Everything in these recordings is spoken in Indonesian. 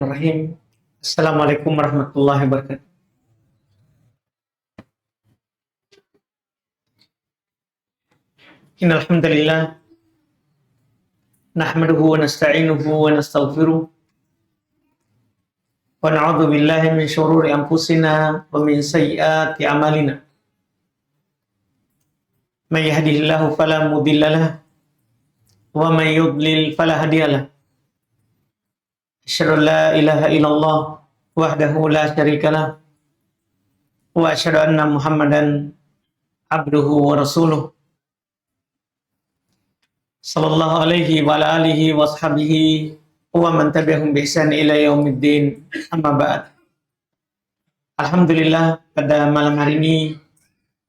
Bismillahirrahmanirrahim. Assalamualaikum warahmatullahi wabarakatuh. Innal hamdalillah nahmaduhu wa nasta'inuhu wa nastaghfiruh wa na'udzu billahi min syururi anfusina wa min sayyiati a'malina. May yahdihillahu fala mudhillalah wa may yudlil fala hadiyalah. Asyhadu an la ilaha illallah wahdahu la syarikalah wa asyhadu anna Muhammadan abduhu wa rasuluh. Sallallahu alaihi wa ala alihi wa ashabihi wa man tabi'ahum bi ihsan ila yaumiddin. Amma ba'd. Alhamdulillah, pada malam hari ini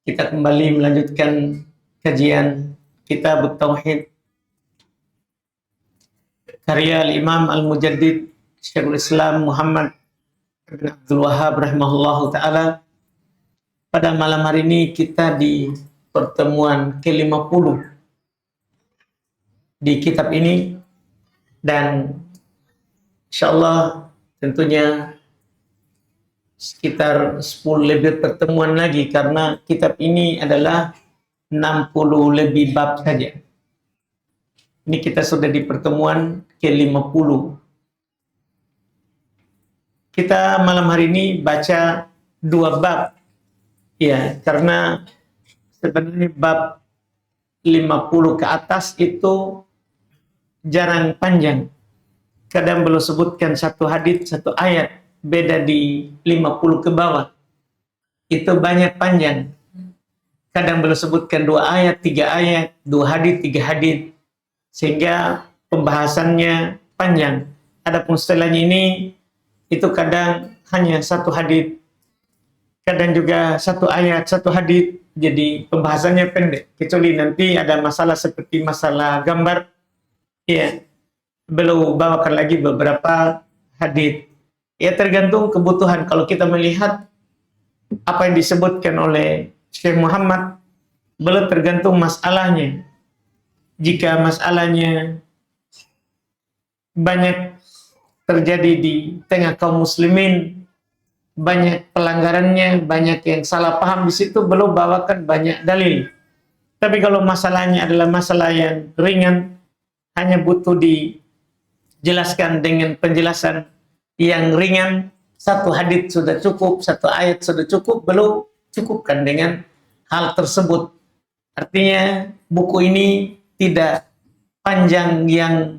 kita kembali melanjutkan kajian Kitab Tauhid karya Al-Imam Al-Mujaddid Syekhul Islam Muhammad bin Abdul Wahhab rahimahullahu ta'ala. Pada malam hari ini kita di pertemuan ke-50 di kitab ini, dan insyaallah tentunya sekitar 10 lebih pertemuan lagi, karena kitab ini adalah 60 lebih bab saja. Ini kita sudah di pertemuan ke-50. Kita malam hari ini baca 2 bab. Ya, karena sebenarnya bab 50 ke atas itu jarang panjang. Kadang belum sebutkan satu hadits, satu ayat, beda di 50 ke bawah. Itu banyak panjang. Kadang belum sebutkan 2 ayat, 3 ayat, 2 hadits, 3 hadits. Sehingga pembahasannya panjang. Adapun setelahnya ini, itu kadang hanya 1 hadits, kadang juga 1 ayat, 1 hadits. Jadi pembahasannya pendek. Kecuali nanti ada masalah seperti masalah gambar, ya, belum bawakan lagi beberapa hadits. Ya, tergantung kebutuhan. Kalau kita melihat apa yang disebutkan oleh Syekh Muhammad, belum tergantung masalahnya. Jika masalahnya banyak terjadi di tengah kaum muslimin, banyak pelanggarannya, banyak yang salah paham, di situ belum bawakan banyak dalil. Tapi kalau masalahnya adalah masalah yang ringan, hanya butuh dijelaskan dengan penjelasan yang ringan, 1 hadits sudah cukup, 1 ayat sudah cukup, belum cukupkan dengan hal tersebut. Artinya buku ini tidak panjang yang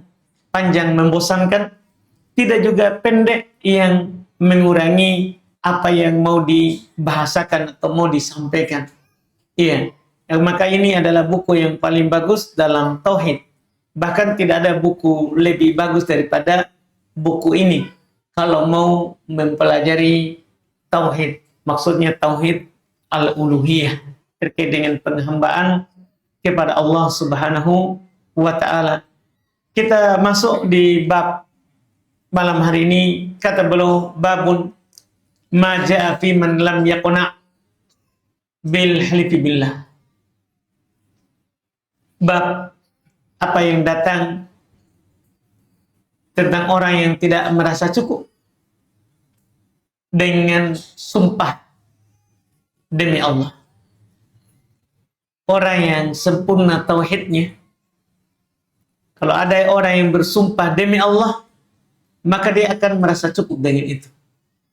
panjang membosankan, tidak juga pendek yang mengurangi apa yang mau dibahasakan atau mau disampaikan. Iya, maka ini adalah buku yang paling bagus dalam tauhid. Bahkan tidak ada buku lebih bagus daripada buku ini kalau mau mempelajari tauhid. Maksudnya tauhid al-uluhiyah, terkait dengan penghambaan kepada Allah Subhanahu wa ta'ala. Kita masuk di bab malam hari ini. Kata beliau, babun ma ja'a fi man lam yaqna bil halifi billah. Bab apa yang datang tentang orang yang tidak merasa cukup dengan sumpah demi Allah. Orang yang sempurna tauhidnya, kalau ada orang yang bersumpah demi Allah, maka dia akan merasa cukup dengan itu.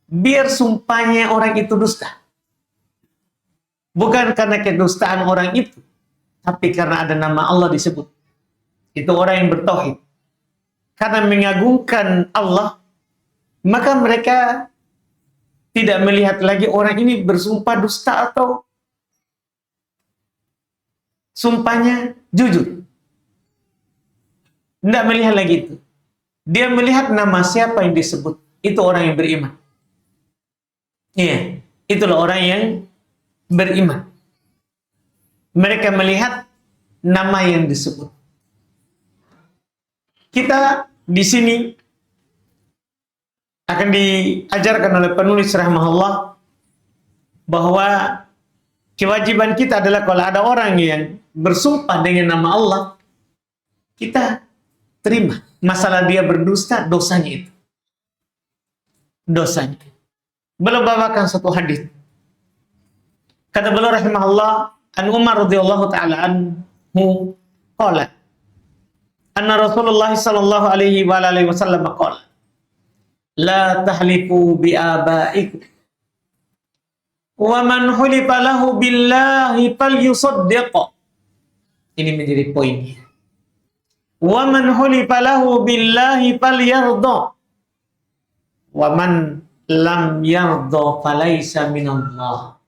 Biar sumpahnya orang itu dusta. Bukan karena kedustaan orang itu, tapi karena ada nama Allah disebut. Itu orang yang bertauhid. Karena mengagungkan Allah, maka mereka tidak melihat lagi orang ini bersumpah dusta atau sumpahnya jujur. Tidak melihat lagi itu. Dia melihat nama siapa yang disebut. Itu orang yang beriman. Iya, itulah orang yang beriman. Mereka melihat nama yang disebut. Kita di sini akan diajarkan oleh penulis rahimahullah bahwa kewajiban kita adalah kalau ada orang yang bersumpah dengan nama Allah, kita terima. Masalah dia berdusta, dosanya itu. dosanya. Beliau bawakan satu hadis. Kata beliau rahimahullah, an Umar radhiyallahu taala anhu qala, anna Rasulullah sallallahu alaihi wa alihi wasallam qala, la tahlifu bi abaikum wa man hulifa lahu billahi falyusaddiq. Ini menjadi poinnya. Wa man hulifa lahu billahi falyarda. Wa man lam yarda falaysa minallah.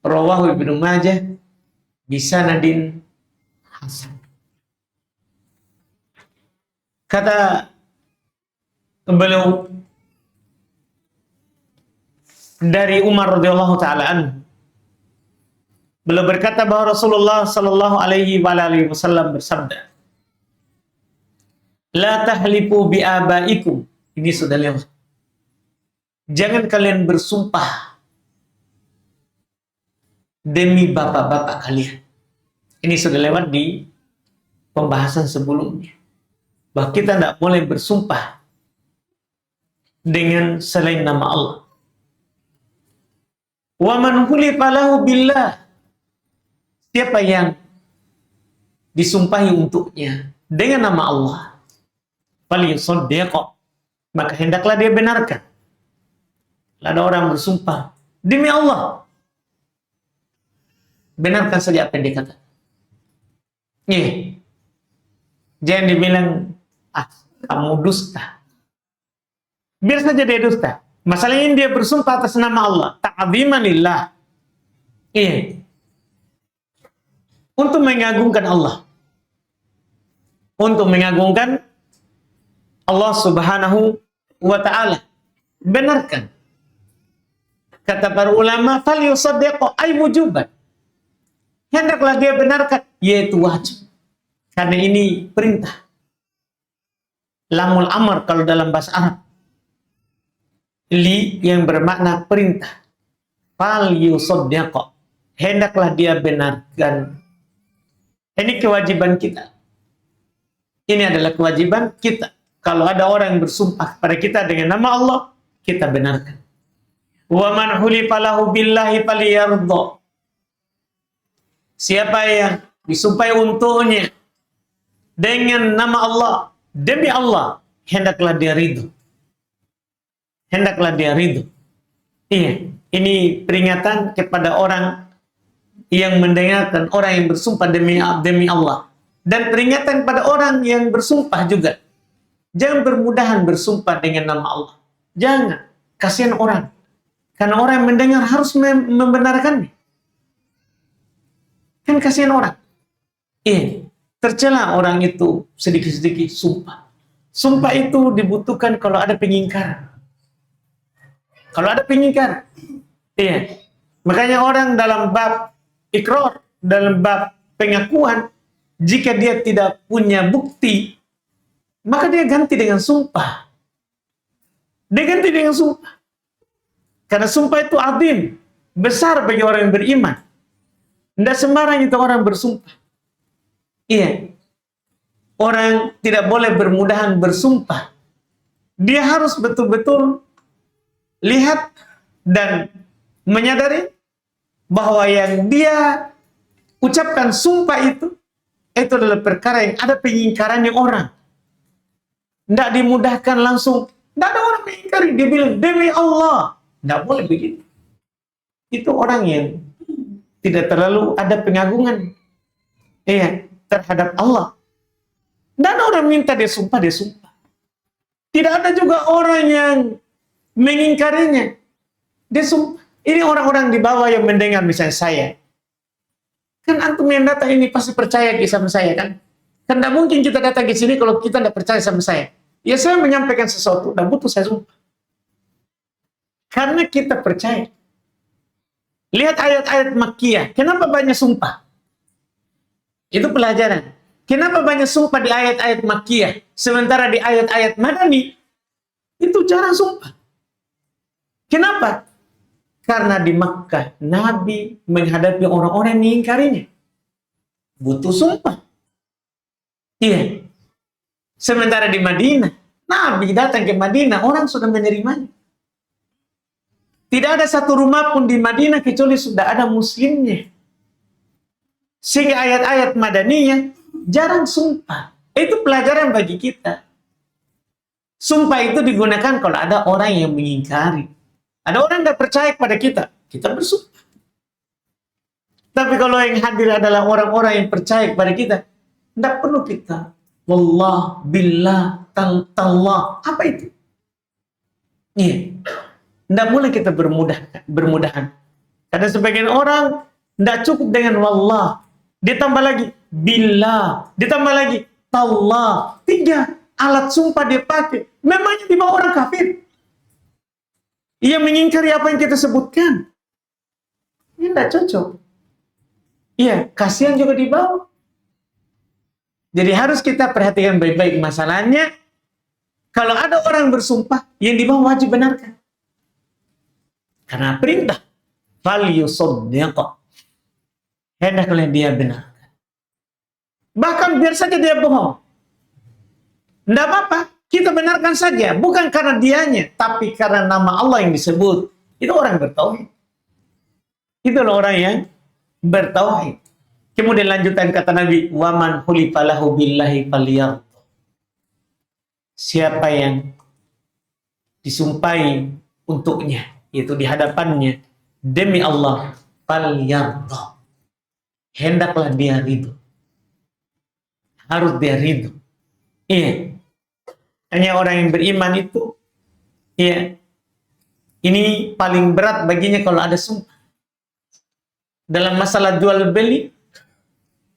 Rawahu Ibnu Majah bisanadin hasan. Kata beliau dari Umar radhiyallahu taala anhu, beliau berkata bahwa Rasulullah sallallahu alaihi wasallam bersabda, la tahlifu bi abaikum. Ini sudah lewat. Jangan kalian bersumpah demi bapak-bapak kalian. Ini sudah lewat di pembahasan sebelumnya. Bahwa kita tidak boleh bersumpah dengan selain nama Allah. Wa man hulifa lahu billah. Siapa yang disumpahi untuknya dengan nama Allah, falyusaddiq, maka hendaklah dia benarkan. Ada orang bersumpah demi Allah, benarkan saja apa yang dikatakan. Jangan dibilang, kamu dusta. Biar saja dia dusta. Masalahnya dia bersumpah atas nama Allah, ta'ziman lillah. Untuk mengagungkan Allah. Untuk mengagungkan Allah Subhanahu wa ta'ala. Benarkan. Kata para ulama, falyusaddiq ay wujuban. Hendaklah dia benarkan, yaitu wajib. Karena ini perintah. Lamul amr kalau dalam bahasa Arab. Li yang bermakna perintah. Falyusaddiq. Hendaklah dia benarkan. Ini kewajiban kita. Ini adalah kewajiban kita. Kalau ada orang yang bersumpah pada kita dengan nama Allah, kita benarkan. Wa man hulifa lahu billahi falyardha. Siapa yang disumpahi untuknya dengan nama Allah, demi Allah, hendaklah dia ridho. Hendaklah dia ridho. Ini peringatan kepada orang yang mendengarkan, orang yang bersumpah demi Allah. Dan peringatan pada orang yang bersumpah juga. Jangan bermudahan bersumpah dengan nama Allah. Jangan. Kasihan orang. Karena orang yang mendengar harus membenarkannya. Kan kasihan orang. Tercela orang itu sedikit-sedikit sumpah. Sumpah itu dibutuhkan kalau ada pengingkaran. Kalau ada pengingkaran. Makanya orang dalam bab ikrar, dalam bab pengakuan, jika dia tidak punya bukti, maka dia ganti dengan sumpah. Dia ganti dengan sumpah. Karena sumpah itu azim, besar bagi orang yang beriman. Tidak sembarang itu orang bersumpah. Orang tidak boleh bermudahan bersumpah. Dia harus betul-betul lihat dan menyadari bahwa yang dia ucapkan sumpah itu adalah perkara yang ada pengingkarannya orang. Tidak dimudahkan langsung. Tidak ada orang mengingkari. Dia bilang, demi Allah. Tidak boleh begitu. Itu orang yang tidak terlalu ada pengagungan terhadap Allah. Dan orang minta dia sumpah, dia sumpah. Tidak ada juga orang yang mengingkarinya. Dia sumpah. Ini orang-orang di bawah yang mendengar misalnya saya. Kan antum yang datang ini pasti percaya sama saya kan? Kan tidak mungkin kita datang ke sini kalau kita tidak percaya sama saya. Ya saya menyampaikan sesuatu, dan butuh saya sumpah. Karena kita percaya. Lihat ayat-ayat Makkiyah. Kenapa banyak sumpah? Itu pelajaran. Kenapa banyak sumpah di ayat-ayat Makkiyah? Sementara di ayat-ayat Madani, itu jarang sumpah. Kenapa? Karena di Makkah, Nabi menghadapi orang-orang yang mengingkarinya. Butuh sumpah. Sementara di Madinah, Nabi datang ke Madinah, orang sudah menerimanya. Tidak ada satu rumah pun di Madinah kecuali sudah ada muslimnya. Sehingga ayat-ayat Madaniyah jarang sumpah. Itu pelajaran bagi kita. Sumpah itu digunakan kalau ada orang yang mengingkari. Ada orang yang tidak percaya kepada kita, kita bersumpah. Tapi kalau yang hadir adalah orang-orang yang percaya kepada kita, tidak perlu kita wallah, billah, tallah. Apa itu? Iya. Tidak boleh kita bermudahan. Karena sebagian orang tidak cukup dengan wallah. Ditambah lagi billah. Ditambah lagi tallah. 3 alat sumpah dia pakai. Memangnya di bawah orang kafir. Ia mengingkari apa yang kita sebutkan. Ini tidak cocok. Iya, kasihan juga di bawah. Jadi harus kita perhatikan baik-baik masalahnya. Kalau ada orang bersumpah, yang di bawah wajib benarkan. Karena perintah. Falyusaddiq. Hendaklah dia benarkan. Bahkan biar saja dia bohong. Tidak apa-apa. Kita benarkan saja. Bukan karena dianya. Tapi karena nama Allah yang disebut. Itu orang bertauhid. Itulah orang yang bertauhid. Kemudian lanjutan kata Nabi, waman hulifalahu billahi faliyardh. Siapa yang disumpahi untuknya, yaitu di hadapannya, demi Allah, faliyardh. Hendaklah dia ridho. Harus dia ridho. Iya. Hanya orang yang beriman itu, iya. Ini paling berat baginya kalau ada sumpah. Dalam masalah jual beli,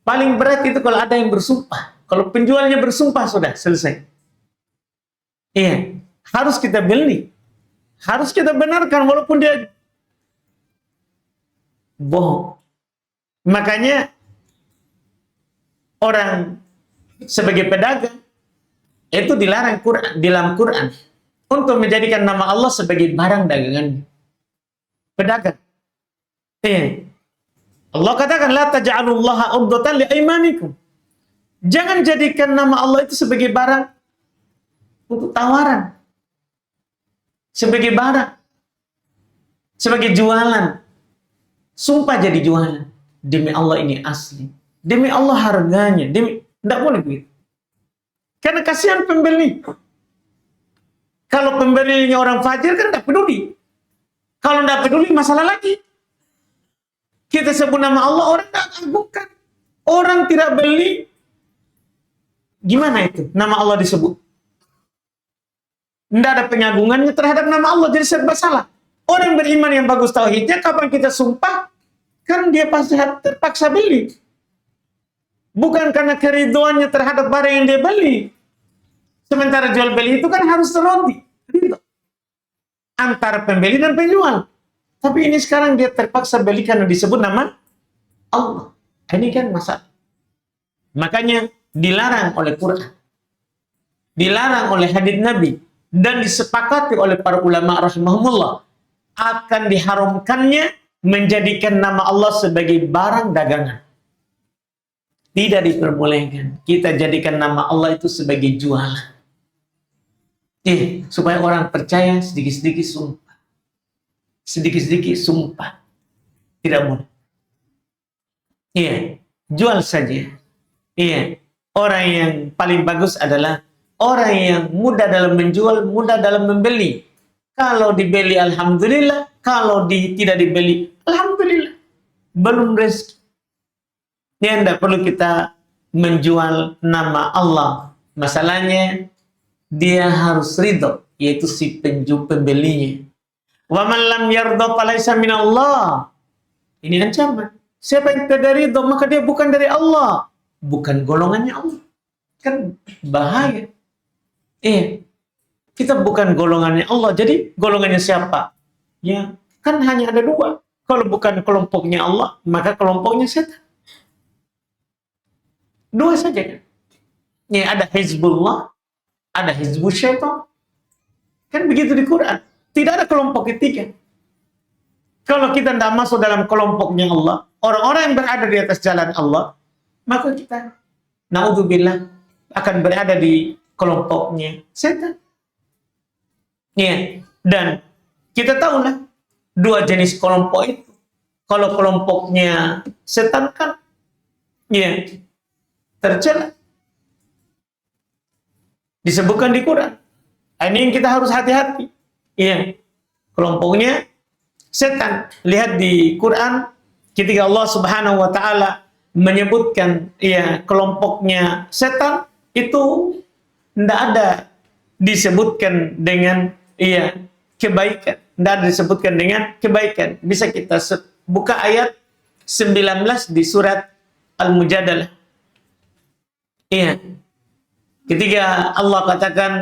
paling berat itu kalau ada yang bersumpah. Kalau penjualnya bersumpah, sudah selesai. Iya, harus kita beli. Harus kita benarkan walaupun dia bohong. Makanya orang sebagai pedagang itu dilarang dalam Quran untuk menjadikan nama Allah sebagai barang dagangan. Pedagang. Iya. Allah katakan la taj'alullaha urdatan liaimanikum. Jangan jadikan nama Allah itu sebagai barang untuk tawaran. Sebagai barang. Sebagai jualan. Sumpah jadi jualan. Demi Allah ini asli. Demi Allah harganya. Tidak boleh begitu. Karena kasihan pembeli. Kalau pembelinya orang fajir kan tidak peduli. Kalau tidak peduli masalah lagi. Kita sebut nama Allah, orang tidak agungkan. Orang tidak beli. Gimana itu? Nama Allah disebut. Tidak ada pengagungannya terhadap nama Allah. Jadi serba salah. Orang beriman yang bagus tauhidnya, kapan kita sumpah, kan dia pasti terpaksa beli. Bukan karena keriduannya terhadap barang yang dia beli. Sementara jual beli itu kan harus terlodi. Antara pembeli dan penjual. Tapi ini sekarang dia terpaksa beli karena disebut nama Allah. Ini kan masalah. Makanya dilarang oleh Quran. Dilarang oleh hadits Nabi. Dan disepakati oleh para ulama rahimahumullah. Akan diharamkannya menjadikan nama Allah sebagai barang dagangan. Tidak diperbolehkan. Kita jadikan nama Allah itu sebagai jualan. Supaya orang percaya sedikit-sedikit sumpah. Sedikit-sedikit sumpah. Tidak boleh. Iya, jual saja. Iya, orang yang paling bagus adalah orang yang mudah dalam menjual, mudah dalam membeli. Kalau dibeli, alhamdulillah. Kalau tidak dibeli, alhamdulillah. Belum rezeki. Ya, tidak perlu kita menjual nama Allah. Masalahnya, dia harus ridho, yaitu si pembelinya. Wa man lam yardha falaysa minallah. Ini ancaman. Siapa yang tidak ridho, maka dia bukan dari Allah. Bukan golongannya Allah. Kan bahaya. Kita bukan golongannya Allah. Jadi golongannya siapa? Ya, kan hanya ada 2. Kalau bukan kelompoknya Allah, maka kelompoknya setan. 2 saja kan. Ya, ada Hizbullah, ada Hizbus Syaitan. Kan begitu di Quran. Tidak ada kelompok ketiga. Kalau kita tidak masuk dalam kelompoknya Allah, orang-orang yang berada di atas jalan Allah, maka kita, naudzubillah, akan berada di kelompoknya setan. Ya, dan kita tahulah dua jenis kelompok itu. Kalau kelompoknya setan kan, ya, tercela. Disebutkan di Quran. Ini yang kita harus hati-hati. Iya, kelompoknya setan. Lihat di Quran ketika Allah Subhanahu wa taala menyebutkan ya kelompoknya setan itu tidak ada disebutkan dengan ya kebaikan. Tidak ada disebutkan dengan kebaikan. Bisa kita buka ayat 19 di surat Al-Mujadalah. Iya. Ketika Allah katakan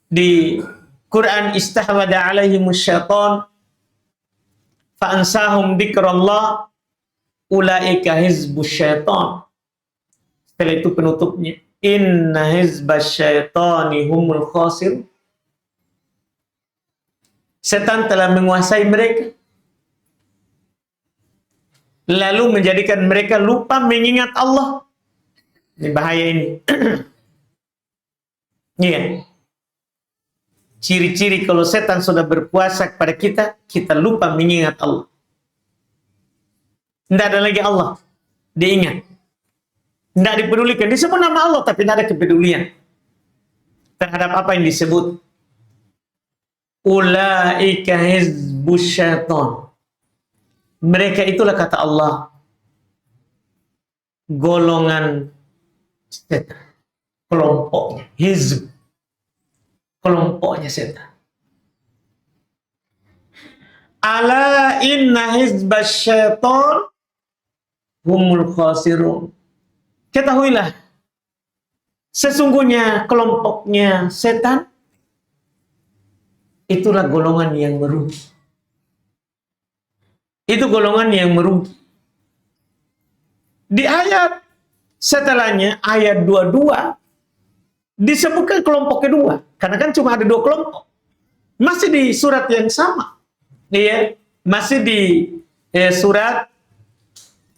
di Quran, istahwada alaihimus syaitan fa'ansahum dzikrallah ulaika hizbus syaitan. Setelah itu penutupnya, inna hizbas syaitani humul khasir. Setan telah menguasai mereka, lalu menjadikan mereka lupa mengingat Allah. Ini bahaya ini. Iya. Ciri-ciri kalau setan sudah berkuasa kepada kita, kita lupa mengingat Allah. Tidak ada lagi Allah diingat. Tidak dipedulikan. Disebut nama Allah, tapi tidak ada kepedulian terhadap apa yang disebut. Ulaika hizbus syaitan. Mereka itulah kata Allah golongan setan, kelompoknya, hizb, kelompoknya setan. Ala inna hizbas syaitan humul khasirun. Ketahuilah, sesungguhnya kelompoknya setan itulah golongan yang merugi. Itu golongan yang merugi. Di ayat setelahnya, ayat 22, disebutkan kelompok kedua. Karena kan cuma ada dua kelompok. Masih di surat yang sama. Ya, masih di surat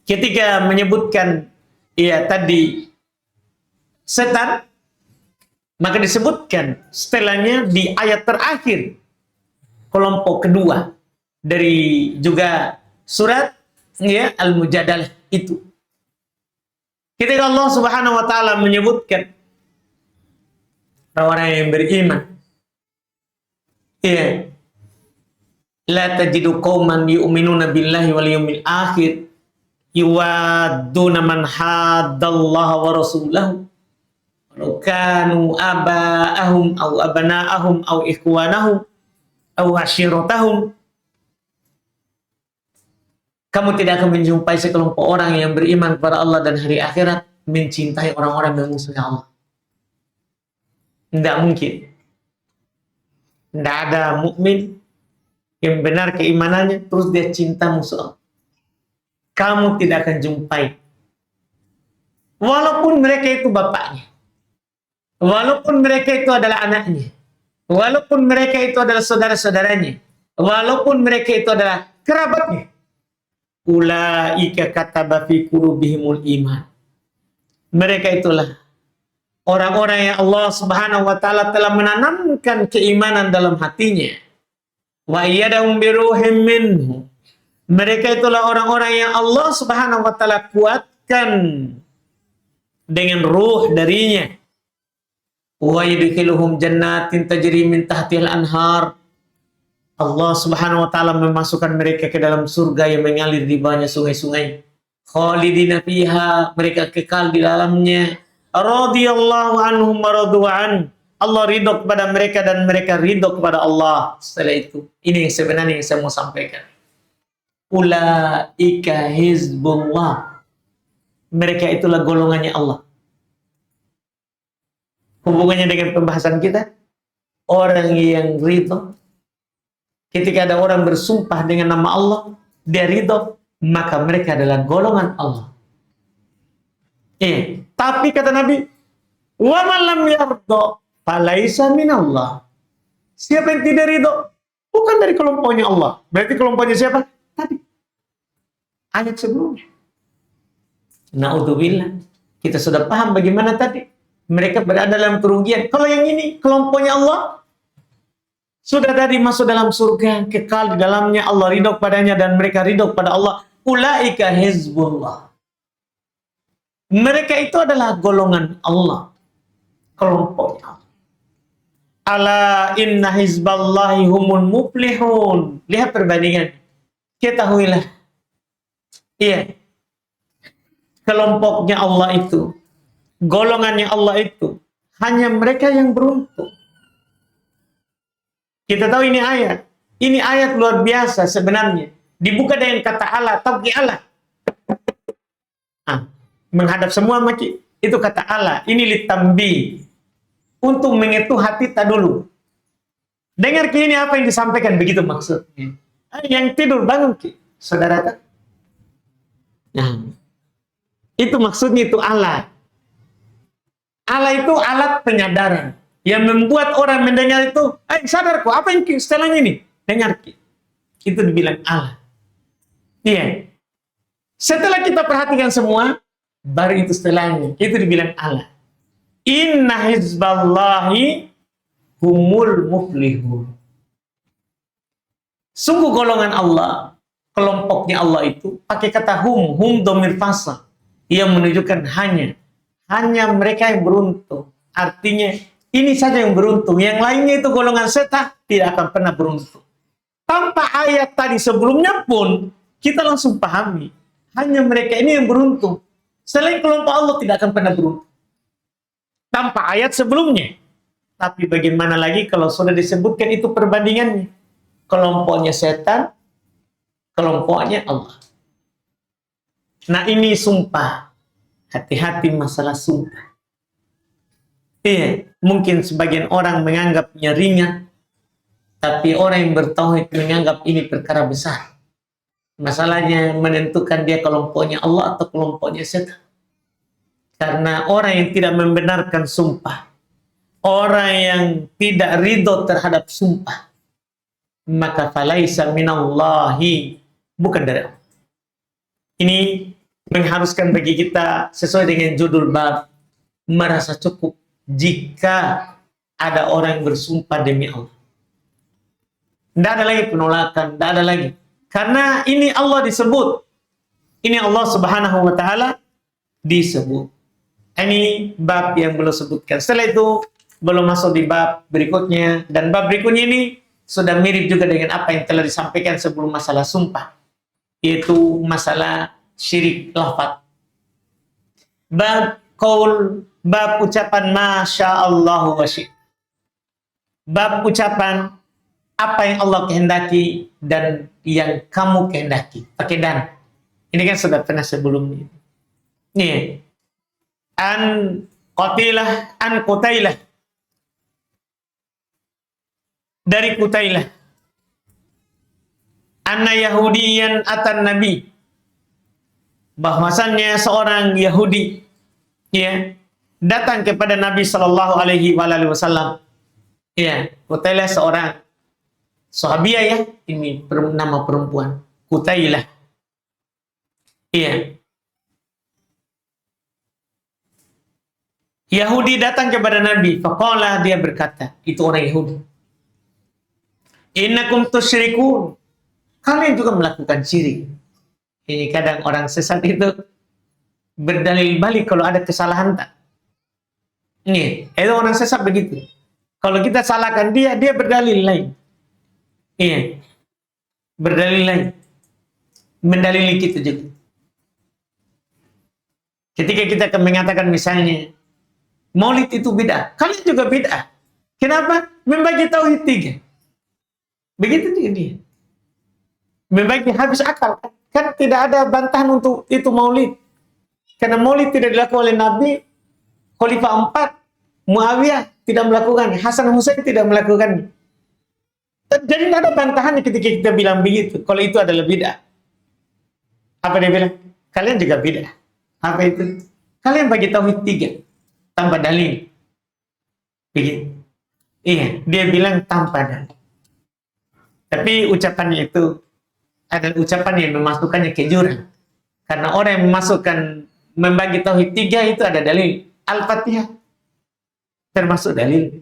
ketika menyebutkan ya tadi setan, maka disebutkan setelahnya di ayat terakhir kelompok kedua dari juga surat ya Al-Mujadalah itu. Ketika Allah Subhanahu wa taala menyebutkan orang-orang yang beriman, ya, la tajidu qauman yu'minuna billahi wal yawmil akhir yuwadduna man haddallaha wa rasulahu walau kanu aba'ahum aw abana'ahum aw ikhwanahum aw ashiratahum. Kamu tidak akan menjumpai sekelompok orang yang beriman kepada Allah dan hari akhirat mencintai orang-orang yang musuhnya Allah. Tidak mungkin. Tidak ada mukmin yang benar keimanannya terus dia cinta musuh Allah. Kamu tidak akan jumpai. Walaupun mereka itu bapaknya, walaupun mereka itu adalah anaknya, walaupun mereka itu adalah saudara-saudaranya, walaupun mereka itu adalah kerabatnya. Ulaika kataba fi qulubihimul iman. Mereka itulah orang-orang yang Allah Subhanahu wa taala telah menanamkan keimanan dalam hatinya. Wa iyadahum biruhim minhu. Mereka itulah orang-orang yang Allah Subhanahu wa taala kuatkan dengan ruh darinya. Wa yudkhiluhum jannatin tajri min tahtihal anhar. Allah Subhanahu wa taala memasukkan mereka ke dalam surga yang mengalir di bawahnya sungai-sungai. Khalidina fiha, mereka kekal di dalamnya. Radhiyallahu anhum wa radu an. Allah ridho kepada mereka dan mereka ridho kepada Allah. Setelah itu, ini yang sebenarnya yang saya mau sampaikan. Ulaika hizbullah. Mereka itulah golongannya Allah. Hubungannya dengan pembahasan kita, orang yang ridho. Ketika ada orang bersumpah dengan nama Allah, dia ridho, maka mereka adalah golongan Allah. Tapi kata Nabi, wa man lam yarda falaisa minallah. Siapa yang tidak ridho, bukan dari kelompoknya Allah. Berarti kelompoknya siapa? Tadi ayat sebelumnya. Na'udzubillah. Kita sudah paham bagaimana tadi. mereka berada dalam kerugian. Kalau yang ini kelompoknya Allah, sudah tadi masuk dalam surga, kekal di dalamnya, Allah ridho padanya dan mereka ridho pada Allah. Ulaika hizbullah. Mereka itu adalah golongan Allah, kelompoknya Allah. Ala inna hizballahi humul muflihun. Lihat perbandingan. Ketahuilah. Iya. Kelompoknya Allah itu, golongannya Allah itu, hanya mereka yang beruntung. Kita tahu ini ayat. Ini ayat luar biasa sebenarnya. Dibuka dengan kata Allah, tauqi Allah. Menghadap semua maki. Itu kata Allah. Ini litambi. Untuk mengetuk hati tak dulu. Dengar ki ini apa yang disampaikan, begitu maksudnya. Yang tidur bangun ki, saudara tak? Nah, itu maksudnya itu Allah. Allah itu alat penyadaran yang membuat orang mendengar itu, sadar kok apa yang setelahnya ini? Dengar ki. Itu dibilang Allah. Iya. Setelah kita perhatikan semua, baru itu setelahnya. Itu dibilang Allah. Inna hizballahi humul muflihun. Sungguh golongan Allah, kelompoknya Allah itu pakai kata hum domir fasa yang menunjukkan hanya mereka yang beruntung. Artinya ini saja yang beruntung, yang lainnya itu golongan setan tidak akan pernah beruntung. Tanpa ayat tadi sebelumnya pun kita langsung pahami hanya mereka ini yang beruntung. Selain kelompok Allah tidak akan pernah beruntung. Tanpa ayat sebelumnya. Tapi bagaimana lagi kalau sudah disebutkan itu perbandingannya. Kelompoknya setan, kelompoknya Allah. Nah ini sumpah. Hati-hati masalah sumpah. Iya, mungkin sebagian orang menganggapnya ringan. Tapi orang yang bertauhid menganggap ini perkara besar. Masalahnya menentukan dia kelompoknya Allah atau kelompoknya setan. Karena orang yang tidak membenarkan sumpah, orang yang tidak ridho terhadap sumpah, maka falaisa minallahi, bukan dari Allah. Ini mengharuskan bagi kita sesuai dengan judul bab, merasa cukup jika ada orang yang bersumpah demi Allah. Tidak ada lagi penolakan, tidak ada lagi. Karena ini Allah disebut. Ini Allah Subhanahu wa Ta'ala disebut. Ini bab yang belum sebutkan. Setelah itu belum masuk di bab berikutnya, dan bab berikutnya ini sudah mirip juga dengan apa yang telah disampaikan sebelum masalah sumpah, yaitu masalah syirik lafaz. Bab qaul, bab ucapan masya Allah wa syi'. Bab ucapan apa yang Allah kehendaki dan yang kamu kehendaki. Pakai dan. Ini kan sudah pernah sebelumnya. Nih. An Qutailah. Dari Qutailah. Anna Yahudiyan atan Nabi. Bahwasannya seorang Yahudi ya datang kepada Nabi sallallahu alaihi wasallam. Ya, Qutailah seorang sahabiah ya, ini nama perempuan, Qutailah. Iya. Yahudi datang kepada Nabi, faqala, dia berkata, itu orang Yahudi. Innakum tusyrikun. Kalian juga melakukan syirik. Ini kadang orang sesat itu berdalil balik kalau ada kesalahan tak. Ini, itu orang sesat begitu. Kalau kita salahkan dia berdalil lain. Iya. Berdalil lain. Mendalili kita juga. Ketika kita akan mengatakan misalnya Maulid itu bid'ah, kalian juga bid'ah. Kenapa? Membagi tauhid 3. Begitu juga dia. Membagi habis akal. Kan tidak ada bantahan untuk itu Maulid. Karena Maulid tidak dilakukan oleh Nabi, Khalifah 4, Muawiyah tidak melakukan, Hasan Husain tidak melakukan. Jadi tidak ada bantahannya ketika kita bilang begitu. Kalau itu adalah bid'ah. Apa dia bilang? Kalian juga bid'ah. Apa itu? Kalian bagi tauhid 3 tanpa dalil. Begitu. Iya, dia bilang tanpa dalil. Tapi ucapannya itu adalah ucapan yang memasukkannya ke jurang. Karena orang yang membagi tauhid 3 itu ada dalil. Al-Fatihah. termasuk dalil.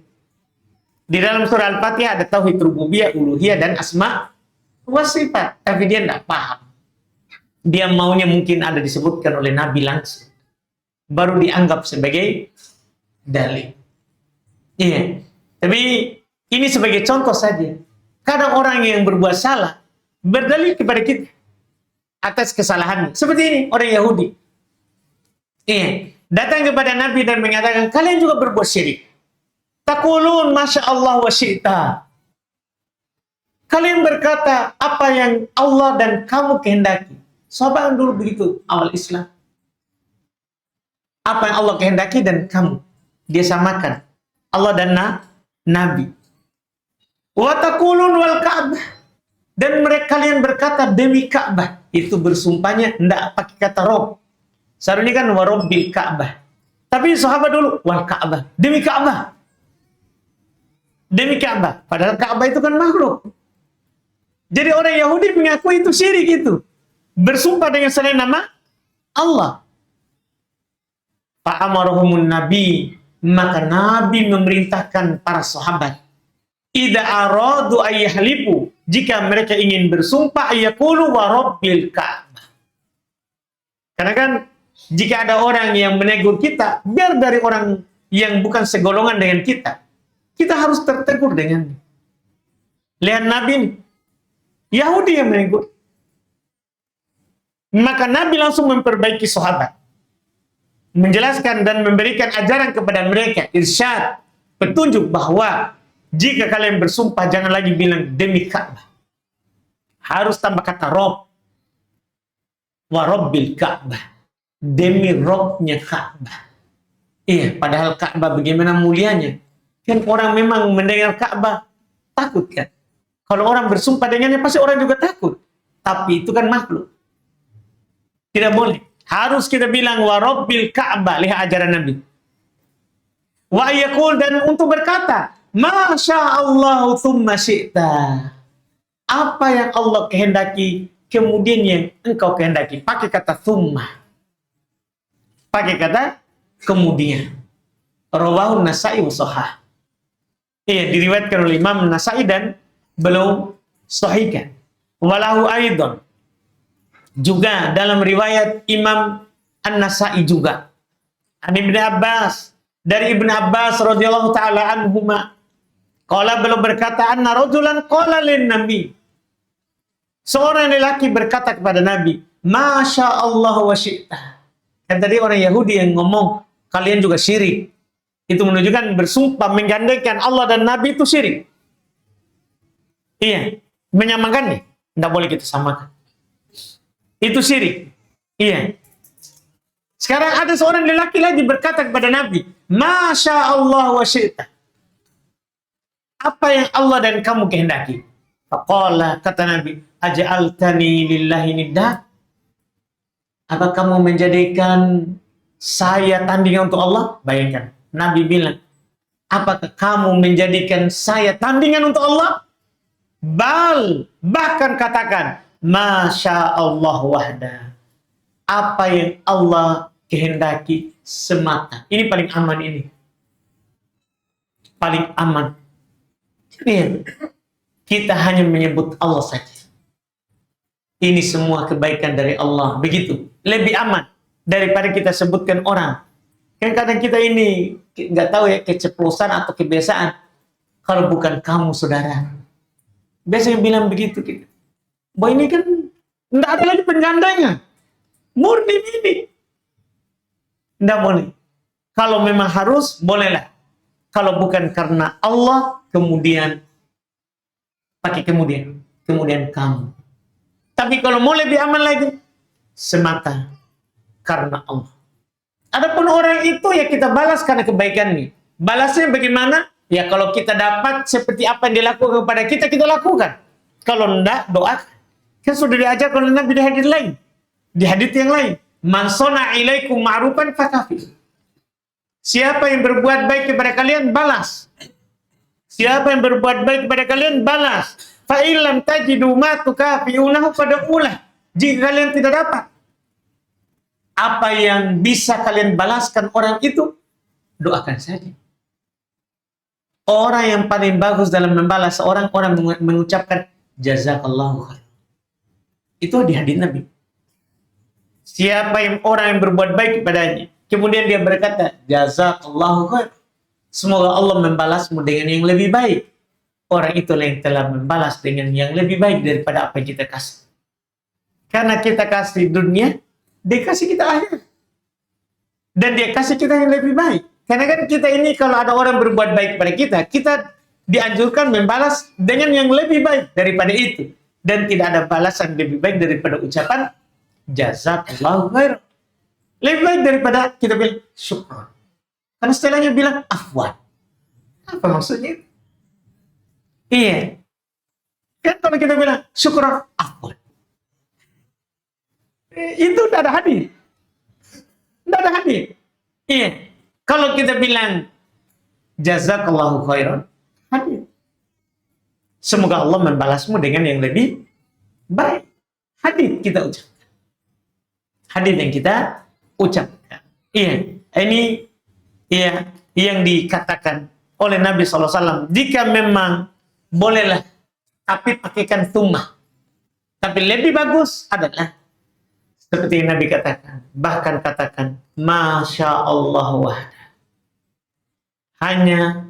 Di dalam surah Al-Fatihah ada tauhid rububiyah, uluhiyah, dan asma wa sifat. Tapi dia tidak paham. Dia maunya mungkin ada disebutkan oleh Nabi langsung. Baru dianggap sebagai dalil. Iya. Tapi ini sebagai contoh saja. Kadang orang yang berbuat salah berdalil kepada kita atas kesalahannya. Seperti ini orang Yahudi. Iya. Datang kepada Nabi dan mengatakan, kalian juga berbuat syirik. Taqulun masya Allah wa syi'ta. Kalian berkata apa yang Allah dan kamu kehendaki. Sahabat dulu begitu awal Islam. Apa yang Allah kehendaki dan kamu. Dia samakan Allah dan Nabi. Wa taqulun wal Ka'bah. Dan mereka kalian berkata demi Ka'bah. Itu bersumpahnya tidak pakai kata Rob. Seharusnya kan warabbil Ka'bah. Tapi sahabat dulu wal Ka'bah. Demi Ka'bah. Demi Ka'bah. Padahal Ka'bah itu kan makhluk. Jadi orang Yahudi mengaku itu syirik itu. Bersumpah dengan selain nama Allah. Fa'amaruhumun Nabi. Maka Nabi memerintahkan para sahabat. Idza aradu ayyahlifu. Jika mereka ingin bersumpah ayyakulu warabbil Ka'bah. Karena kan jika ada orang yang menegur kita, biar dari orang yang bukan segolongan dengan kita, kita harus tertegur dengannya. Lihat Nabi ini, Yahudi yang menegur. Maka Nabi langsung memperbaiki sahabat. Menjelaskan dan memberikan ajaran kepada mereka, irsyad, petunjuk bahwa jika kalian bersumpah jangan lagi bilang demi Ka'bah. Harus tambah kata Rob. Wa Rabbil Ka'bah. Demi Robnya Ka'bah. Iya, padahal Ka'bah bagaimana mulianya. Kan orang memang mendengar Ka'bah takut kan. Kalau orang bersumpah dengannya pasti orang juga takut. Tapi itu kan makhluk. Tidak boleh. Harus kita bilang wa Rabbil Ka'bah. Lihat ajaran Nabi. Wa yaqul, dan untuk berkata, Masya Allah thumma syi'ta. Apa yang Allah kehendaki, kemudian yang engkau kehendaki. Pakai kata thumma. Pakai kata kemudian. Rawahu Nasa'i wa sahah. Iya, diriwayatkan oleh Imam Nasa'i dan belum sahihkan. Walahu aidan. Juga dalam riwayat Imam An-Nasa'i juga. An Ibn Abbas. Dari Ibn Abbas radhiyallahu ta'ala anhuma. Qala belum berkata, anna rajulan qala lin Nabi. Seorang lelaki berkata kepada Nabi, Masya Allah wa syi'ta. Kan tadi orang Yahudi yang ngomong, kalian juga syirik. Itu menunjukkan bersumpah menggandengkan Allah dan Nabi itu syirik. Iya, menyamakannya. Tidak boleh kita samakan. Itu syirik. Iya. Sekarang ada seorang lelaki lagi berkata kepada Nabi, Masya Allah wa syi'ta. Apa yang Allah dan kamu kehendaki? Faqala, kata Nabi, aja'altani lillahi nidda? Apa kamu menjadikan saya tandingan untuk Allah? Bayangkan, Nabi bilang, apakah kamu menjadikan saya tandingan untuk Allah? Bahkan katakan, Masya Allah wahda. Apa yang Allah kehendaki semata. Ini paling aman ini. Paling aman. Jadi, kita hanya menyebut Allah saja. Ini semua kebaikan dari Allah. Begitu. Lebih aman daripada kita sebutkan orang. Kan kadang kita ini nggak tahu ya, keceplosan atau kebiasaan. Kalau bukan kamu, saudara. Biasanya bilang begitu kita. Bahwa ini kan nggak ada lagi penggandanya. Murni ini. Nggak boleh. Kalau memang harus, bolehlah. Kalau bukan karena Allah, kemudian pakai kemudian kamu. Tapi kalau mau lebih aman lagi, semata karena Allah. Adapun orang itu ya kita balas karena kebaikannya. Balasnya bagaimana? Ya kalau kita dapat seperti apa yang dilakukan kepada kita, kita lakukan. Kalau enggak, doakan. Kan sudah diajarkan oleh Nabi di hadits lain. Di hadits yang lain. Man sona ilaikum ma'rufan fakafi. Siapa yang berbuat baik kepada kalian, balas. Siapa yang berbuat baik kepada kalian, balas. Fa'ilam tajidu ma tukafi'unahu fada'ulah. Jika kalian tidak dapat apa yang bisa kalian balaskan orang itu, doakan saja. Orang yang paling bagus dalam membalas orang mengucapkan jazakallahu khair. Itu di hadis Nabi. Siapa yang orang yang berbuat baik kepadanya, kemudian dia berkata jazakallahu khair, semoga Allah membalasmu dengan yang lebih baik. Orang itulah yang telah membalas dengan yang lebih baik daripada apa yang kita kasih. Karena kita kasih dunia, dia kasih kita akhirat. Dan dia kasih kita yang lebih baik. Karena kan kita ini kalau ada orang berbuat baik pada kita, kita dianjurkan membalas dengan yang lebih baik daripada itu. Dan tidak ada balasan lebih baik daripada ucapan jazakallahu khair. Lebih baik daripada kita bilang syukran. Karena setelahnya bilang afwan. Apa maksudnya? Iya. Kan kalau kita bilang syukran, afwan. Itu tidak ada hadis. Tidak ada hadis. Iya. Kalau kita bilang jazakallahu khairan, hadis. Semoga Allah membalasmu dengan yang lebih baik. Hadis kita ucapkan. Hadis yang kita ucapkan. Iya. Ini iya yang dikatakan oleh Nabi SAW. Jika memang bolehlah, tapi pakaikan tummah. Tapi lebih bagus adalah seperti yang Nabi katakan. Bahkan katakan Masya Allah wahda. Hanya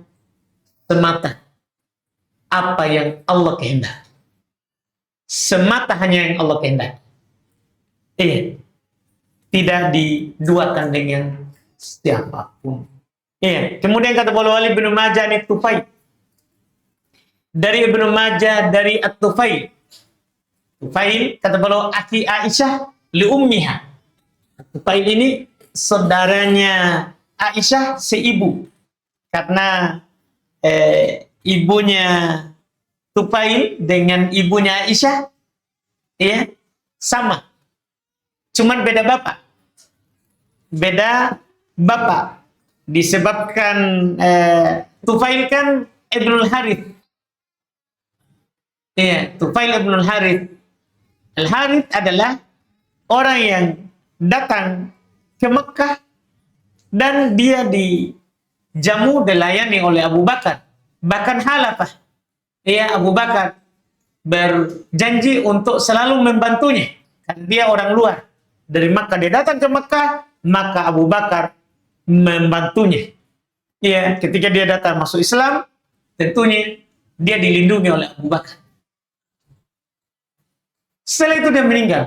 semata apa yang Allah kehendaki. Semata hanya yang Allah kehendaki. Iya. Tidak diduakan dengan siapapun. Iya. Kemudian kata Wali Ibnu Majah ini Tufail. Dari Ibnu Majah dari At-Tufail. Tufail kata beliau aki Aisyah li ummiha. Tufail ini saudaranya Aisyah seibu. Karena ibunya Tufail dengan ibunya Aisyah ya sama. Cuman beda bapak. Beda bapak. Disebabkan Tufail kan Ibnul Harith. Iya, Tufail Ibnul Harith. Al-Harith adalah orang yang datang ke Mekah dan dia dijamu dilayani oleh Abu Bakar. Bahkan halafah. Iya, Abu Bakar berjanji untuk selalu membantunya. Karena dia orang luar. Dari Mekah dia datang ke Mekah, maka Abu Bakar membantunya. Iya, ketika dia datang masuk Islam, tentunya dia dilindungi oleh Abu Bakar. Setelah itu dia meninggal.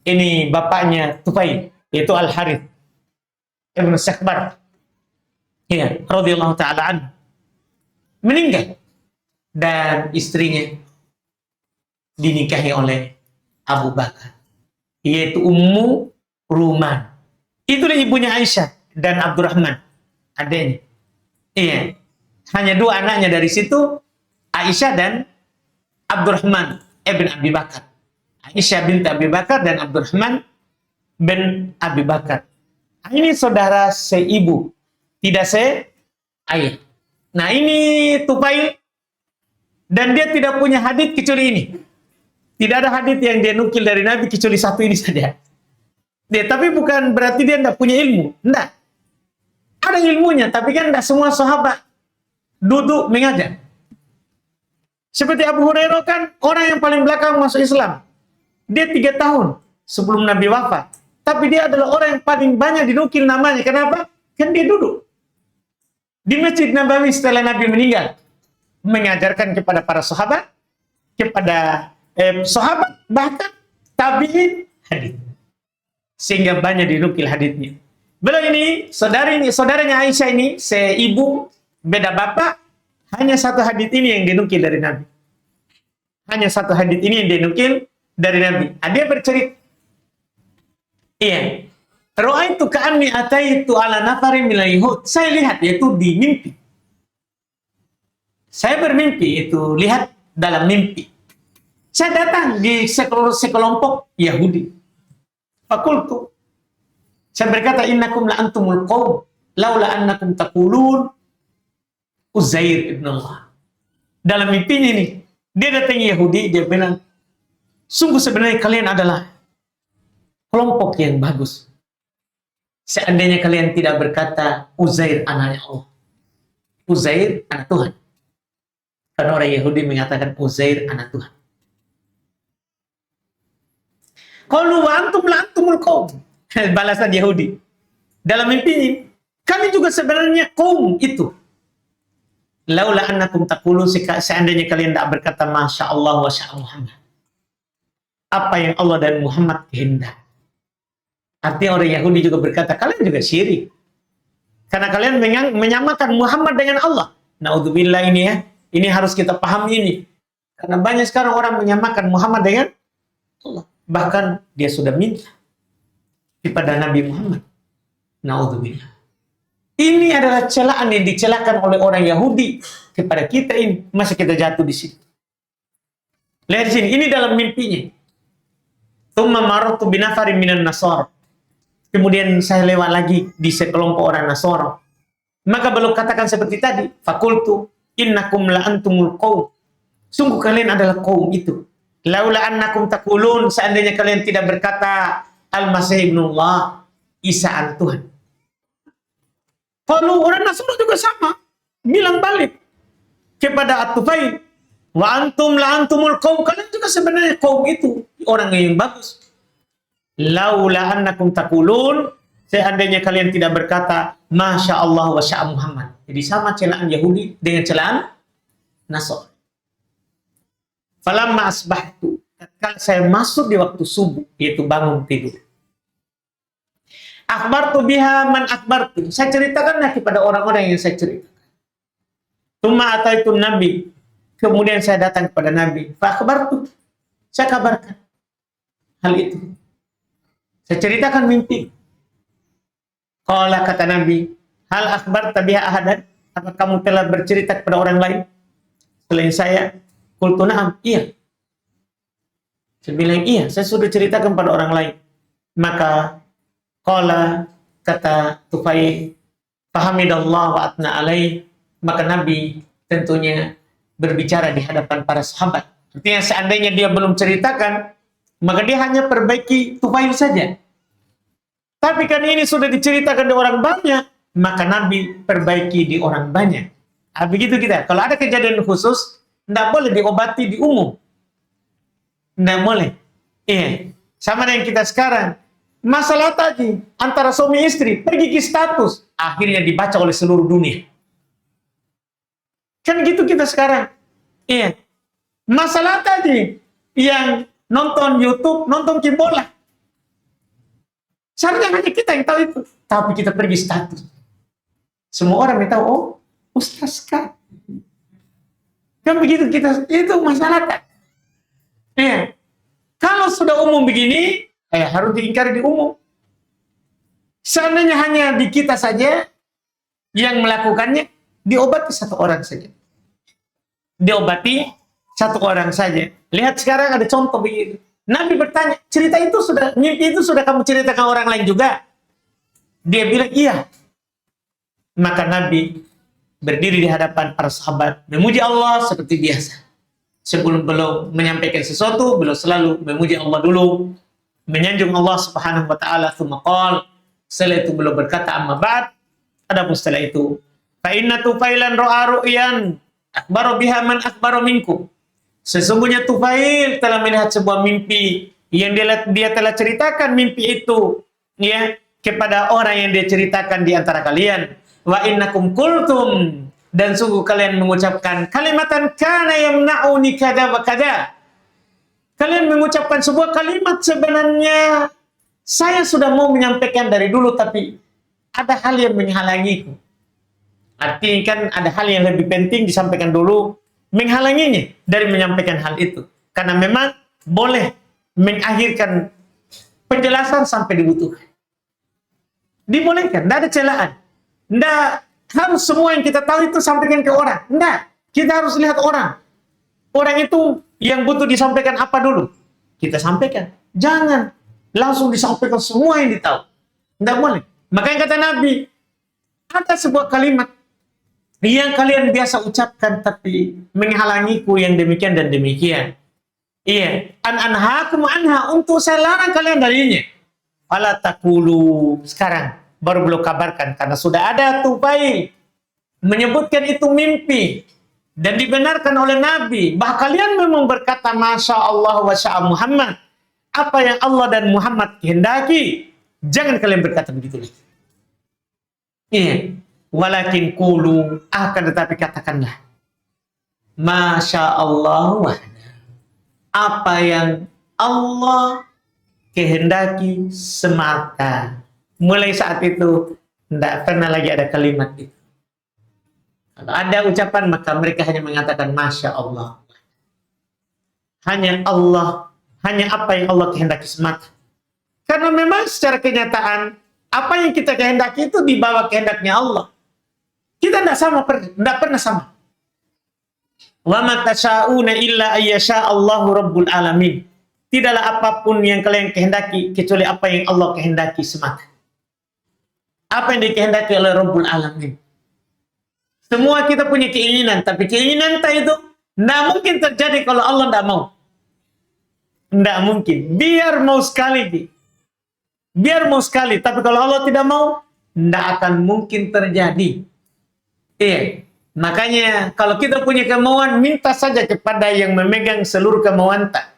Ini bapaknya Tufail, yaitu Al-Harith Ibn Sakhbar. Iya, radhiyallahu ta'ala anhu. Meninggal. Dan istrinya dinikahi oleh Abu Bakar, yaitu Ummu Ruman. Itulah ibunya Aisyah dan Abdurrahman, adanya. Iya. Hanya dua anaknya dari situ, Aisyah dan Abdurrahman ibn Abi Bakar. Aisyah binti Abi Bakar dan Abdurrahman bin Abi Bakar. Ini saudara seibu, tidak seayah. Nah ini Tufail, dan dia tidak punya hadits kecuali ini. Tidak ada hadits yang dia nukil dari Nabi kecuali satu ini saja. Dia, tapi bukan berarti dia tidak punya ilmu. Tidak. Ada ilmunya, tapi kan tidak semua sahabat duduk mengajar. Seperti Abu Hurairah kan orang yang paling belakang masuk Islam. Dia 3 tahun sebelum Nabi wafat. Tapi dia adalah orang yang paling banyak dinukil namanya. Kenapa? Kan dia duduk di Masjid Nabawi setelah Nabi meninggal. Mengajarkan kepada para sahabat, kepada sahabat, bahkan tabi'in hadis. Sehingga banyak dinukil hadisnya. Beliau ini, saudaranya Aisyah ini, seibu, beda bapak, hanya satu hadis ini yang dinukil dari Nabi. Hanya satu hadis ini yang dinukil dari Nabi. Dia bercerita, iya, ra'aitu ka'anni ataitu ala nafarin minal yahud. Saya lihat, yaitu di mimpi. Saya bermimpi, itu lihat dalam mimpi. Saya datang di sekelompok Yahudi. Fakultu. Saya berkata, innakum la antumul qawm laula annakum taqulun Uzair ibn Allah. Dalam mimpinya ini, dia datang Yahudi, dia bilang, sungguh sebenarnya kalian adalah kelompok yang bagus. Seandainya kalian tidak berkata Uzair anaknya Allah. Uzair anak Tuhan. Karena orang Yahudi mengatakan Uzair anak Tuhan. Qalu wa antum la antumul qaum. Balasan Yahudi. Dalam mimpinya, kami juga sebenarnya kaum itu. Laula annakum taqulun, seandainya kalian tidak berkata Masya Allah wa sya Muhammad. Apa yang Allah dan Muhammad kehendak. Artinya orang Yahudi juga berkata, kalian juga syirik. Karena kalian menyamakan Muhammad dengan Allah. Naudzubillah ini ya. Ini harus kita pahami ini. Karena banyak sekarang orang menyamakan Muhammad dengan Allah. Bahkan dia sudah minta kepada Nabi Muhammad. Naudzubillah. Ini adalah celaan yang dicelakan oleh orang Yahudi kepada kita ini. Masa kita jatuh di situ. Lihat di sini. Ini dalam mimpinya. Tsumma marartu binafarin minan nasara. Kemudian saya lewat lagi di sekelompok orang Nasara. Maka belum katakan seperti tadi. Fakultu innakum la antumul qaum. Sungguh kalian adalah kaum itu. Laula annakum taqulun, seandainya kalian tidak berkata Al-Masih ibnullah, Isa anak Tuhan. Kalau orang Nasara juga sama. Bilang balik kepada At-Tufail. Wa antum la antumul qaum. Kalian juga sebenarnya kaum itu. Orang yang bagus. Laula annakum taqulun, seandainya kalian tidak berkata Masya Allah wa sya Muhammad. Jadi sama celaan Yahudi dengan celaan Nasara. Falamma asbahtu, ketika saya masuk di waktu subuh, yaitu bangun tidur. Akhbartu biha man akhbartu, saya ceritakanlah kepada orang-orang yang saya ceritakan. Tsumma ataitu Nabi, kemudian saya datang kepada Nabi. Fa akhbartu, saya kabarkan hal itu. Saya ceritakan mimpi. Qala, kata Nabi, hal akhbarta biha ahadan? Apa kamu telah bercerita kepada orang lain selain saya? Qultu na'am, iya. Saya bilang iya, saya sudah ceritakan pada orang lain. Maka qala, kata Tufail, fahamidallah wa atna alaih. Maka Nabi tentunya berbicara di hadapan para sahabat. Artinya seandainya dia belum ceritakan, maka dia hanya perbaiki Tufail saja. Tapi kan ini sudah diceritakan di orang banyak, maka Nabi perbaiki di orang banyak. Nah, begitu kita. Kalau ada kejadian khusus, tidak boleh diobati di umum. Tidak boleh. Iya. Sama dengan kita sekarang. Masalah tadi antara suami istri pergi ke status, akhirnya dibaca oleh seluruh dunia. Kan gitu kita sekarang. Iya. Masalah tadi yang nonton YouTube, nonton bola. Seharusnya hanya kita yang tahu itu. Tapi kita pergi status. Semua orang yang tahu, oh, Ustaz kan. Kan begitu kita, itu masalah kan. Iya. Kalau sudah umum begini, harus diingkari di umum. Seandainya hanya di kita saja yang melakukannya, diobati satu orang saja. Diobati satu orang saja. Lihat sekarang ada contoh begini. Nabi bertanya, cerita itu sudah, mimpi itu sudah kamu ceritakan orang lain juga? Dia bilang, iya. Maka Nabi berdiri di hadapan para sahabat, memuji Allah seperti biasa. Sebelum beliau menyampaikan sesuatu, beliau selalu memuji Allah dulu, menyanjung Allah Subhanahu wa taala, tsumma qala, setelah itu beliau berkata, amma ba'd, adapun setelah itu, fa inna Tufailan ra'a ru'yan akhbara biha man akhbara minkum. Sesungguhnya Tufail telah melihat sebuah mimpi yang dia telah ceritakan mimpi itu ya kepada orang yang dia ceritakan di antara kalian. Wa innakum qultum, dan sungguh kalian mengucapkan kalimatan kana yamna'uni kada wa kada. Kalian mengucapkan sebuah kalimat, sebenarnya saya sudah mau menyampaikan dari dulu tapi ada hal yang menghalangiku. Artinya kan ada hal yang lebih penting disampaikan dulu, menghalanginya dari menyampaikan hal itu. Karena memang boleh mengakhirkan penjelasan sampai dibutuhkan. Dibolehkan, tidak ada celaan. Tidak harus semua yang kita tahu itu sampaikan ke orang. Tidak, kita harus lihat orang. Orang itu yang butuh disampaikan apa dulu? Kita sampaikan. Jangan langsung disampaikan semua yang ditahu. Tidak boleh. Makanya kata Nabi, ada sebuah kalimat yang kalian biasa ucapkan tapi menghalangiku yang demikian dan demikian. Iya, anhakum anha, untuk saya larang kalian darinya. Fala taqulu, sekarang baru belum kabarkan karena sudah ada Tufail menyebutkan itu mimpi. dan dibenarkan oleh Nabi. Bah kalian memang berkata Masya Allah wa sya'a Muhammad. Apa yang Allah dan Muhammad kehendaki, jangan kalian berkata begitu lagi. Iya. Walakin qulu, akan tetapi katakanlah Masya Allah wahda. Apa yang Allah kehendaki semata. Mulai saat itu tidak pernah lagi ada kalimat itu. Kalau ada ucapan maka mereka hanya mengatakan Masya Allah. Hanya Allah, hanya apa yang Allah kehendaki semata. Karena memang secara kenyataan apa yang kita kehendaki itu di bawah kehendaknya Allah. Kita tidak sama, tidak pernah sama. Wa ma tasyauna illa ayyasha Allahu rabbul alamin. Tidaklah apapun yang kalian kehendaki kecuali apa yang Allah kehendaki semata. Apa yang dikehendaki oleh Rabbul Alamin. Semua kita punya keinginan, tapi keinginan itu tidak mungkin terjadi kalau Allah tidak mau. Tidak mungkin. Biar mau sekali, biar mau sekali, tapi kalau Allah tidak mau, tidak akan mungkin terjadi. Iya. Makanya kalau kita punya kemauan, minta saja kepada yang memegang seluruh kemauan tak.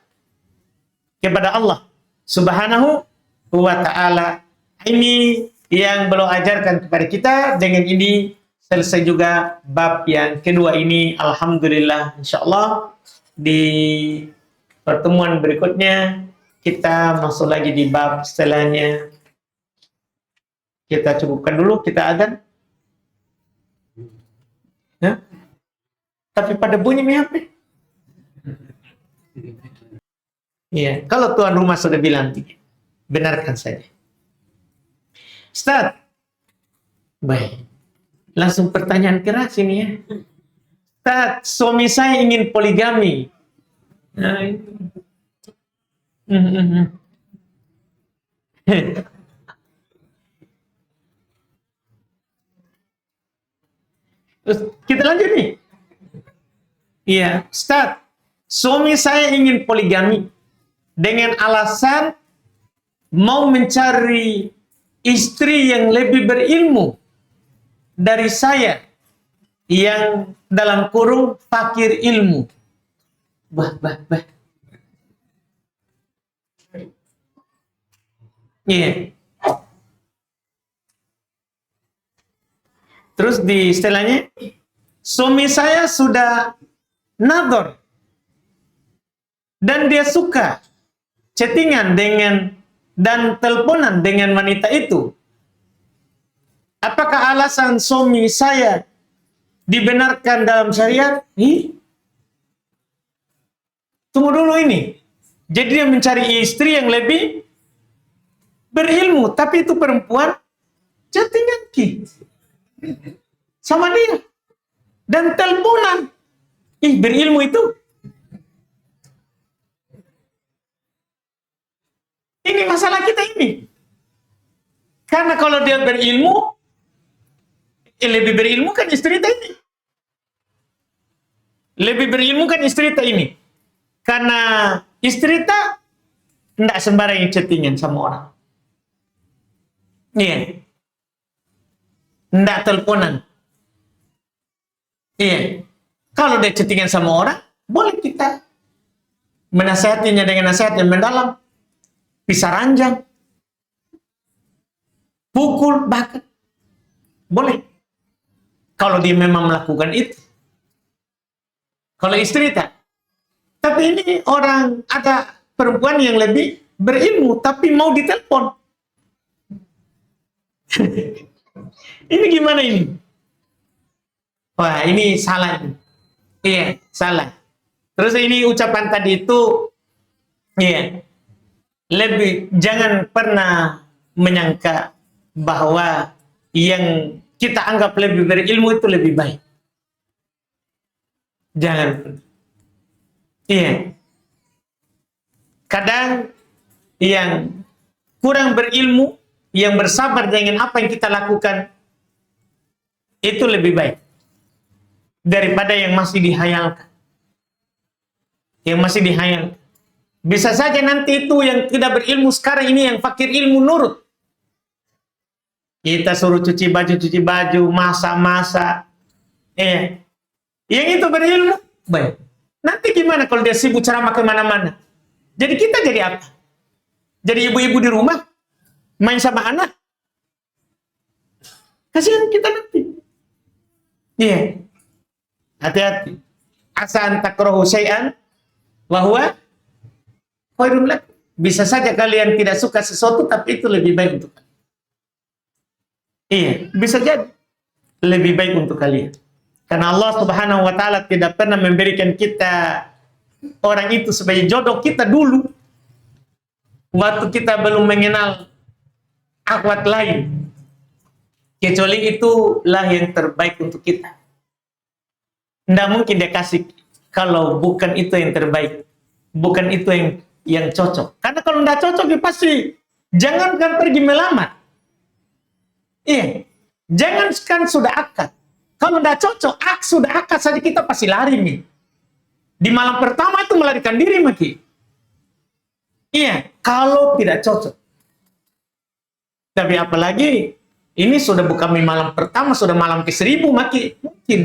Kepada Allah Subhanahu wa ta'ala. Ini yang beliau ajarkan kepada kita. Dengan ini selesai juga bab yang kedua ini. Alhamdulillah, insyaallah di pertemuan berikutnya kita masuk lagi di bab setelahnya. Kita cukupkan dulu, kita adzan. Hah? Tapi pada bunyi HP. Iya, kalau tuan rumah sudah bilang, benarkan saja. Ustaz, baik. Langsung pertanyaan keras ini ya. Ustaz, suami saya ingin poligami. Nah, Terus kita lanjut nih. Iya, Ustaz, suami saya ingin poligami dengan alasan mau mencari istri yang lebih berilmu dari saya, yang dalam kurung fakir ilmu. Bah. Iya. Terus di istilahnya, suami saya sudah nador dan dia suka chattingan dengan dan teleponan dengan wanita itu. Apakah alasan suami saya dibenarkan dalam syariat? Tunggu dulu ini. Jadi dia mencari istri yang lebih berilmu, tapi itu perempuan chattingan sama dia dan teleponan. Berilmu itu. Ini masalah kita ini. Karena kalau dia berilmu, lebih berilmu kan istri kita ini. Lebih berilmu kan istri kita ini. Karena istri kita tidak sembarang chattingan sama orang. Iya. Tidak teleponan. Iya. Kalau dia chattingan sama orang, boleh kita menasihatinya dengan nasihat yang mendalam. Pisah ranjang. Pukul bahkan. Boleh. Kalau dia memang melakukan itu. Kalau istri tak. Tapi ini orang, ada perempuan yang lebih berilmu, tapi mau ditelepon. Ini gimana ini? Wah, ini salah. Iya, salah. Terus ini ucapan tadi itu, iya, lebih, jangan pernah menyangka bahwa yang kita anggap lebih berilmu itu lebih baik. Jangan. Iya. Kadang yang kurang berilmu, yang bersabar dengan apa yang kita lakukan, itu lebih baik daripada yang masih dihayalkan. Yang masih dihayalkan. Bisa saja nanti itu yang tidak berilmu sekarang ini yang fakir ilmu nurut. Kita suruh cuci baju, masak. Yang itu berilmu, baik. Nanti gimana kalau dia sibuk ceramah kemana-mana? Jadi kita jadi apa? Jadi ibu-ibu di rumah, main sama anak. Kasihan kita nanti. Iya. Hati-hati. Asa an takrahu syai'an wa huwa khairun lakum. Bisa saja kalian tidak suka sesuatu, tapi itu lebih baik untuk kalian. Iya, bisa jadi lebih baik untuk kalian. Karena Allah Subhanahu wa taala tidak pernah memberikan kita orang itu sebagai jodoh kita dulu. Waktu kita belum mengenal akhwat lain. Kecuali itulah yang terbaik untuk kita. Tidak mungkin dia kasih kalau bukan itu yang terbaik. Bukan itu yang cocok. Karena kalau tidak cocok, dia pasti jangankan pergi melamar. Iya. Jangan kan sudah akad. Kalau tidak cocok, sudah akad saja kita pasti lari nih. Di malam pertama itu melarikan diri, Maki. Iya, kalau tidak cocok. Tapi apalagi, ini sudah bukan malam pertama, sudah malam ke-1000, Maki. Mungkin.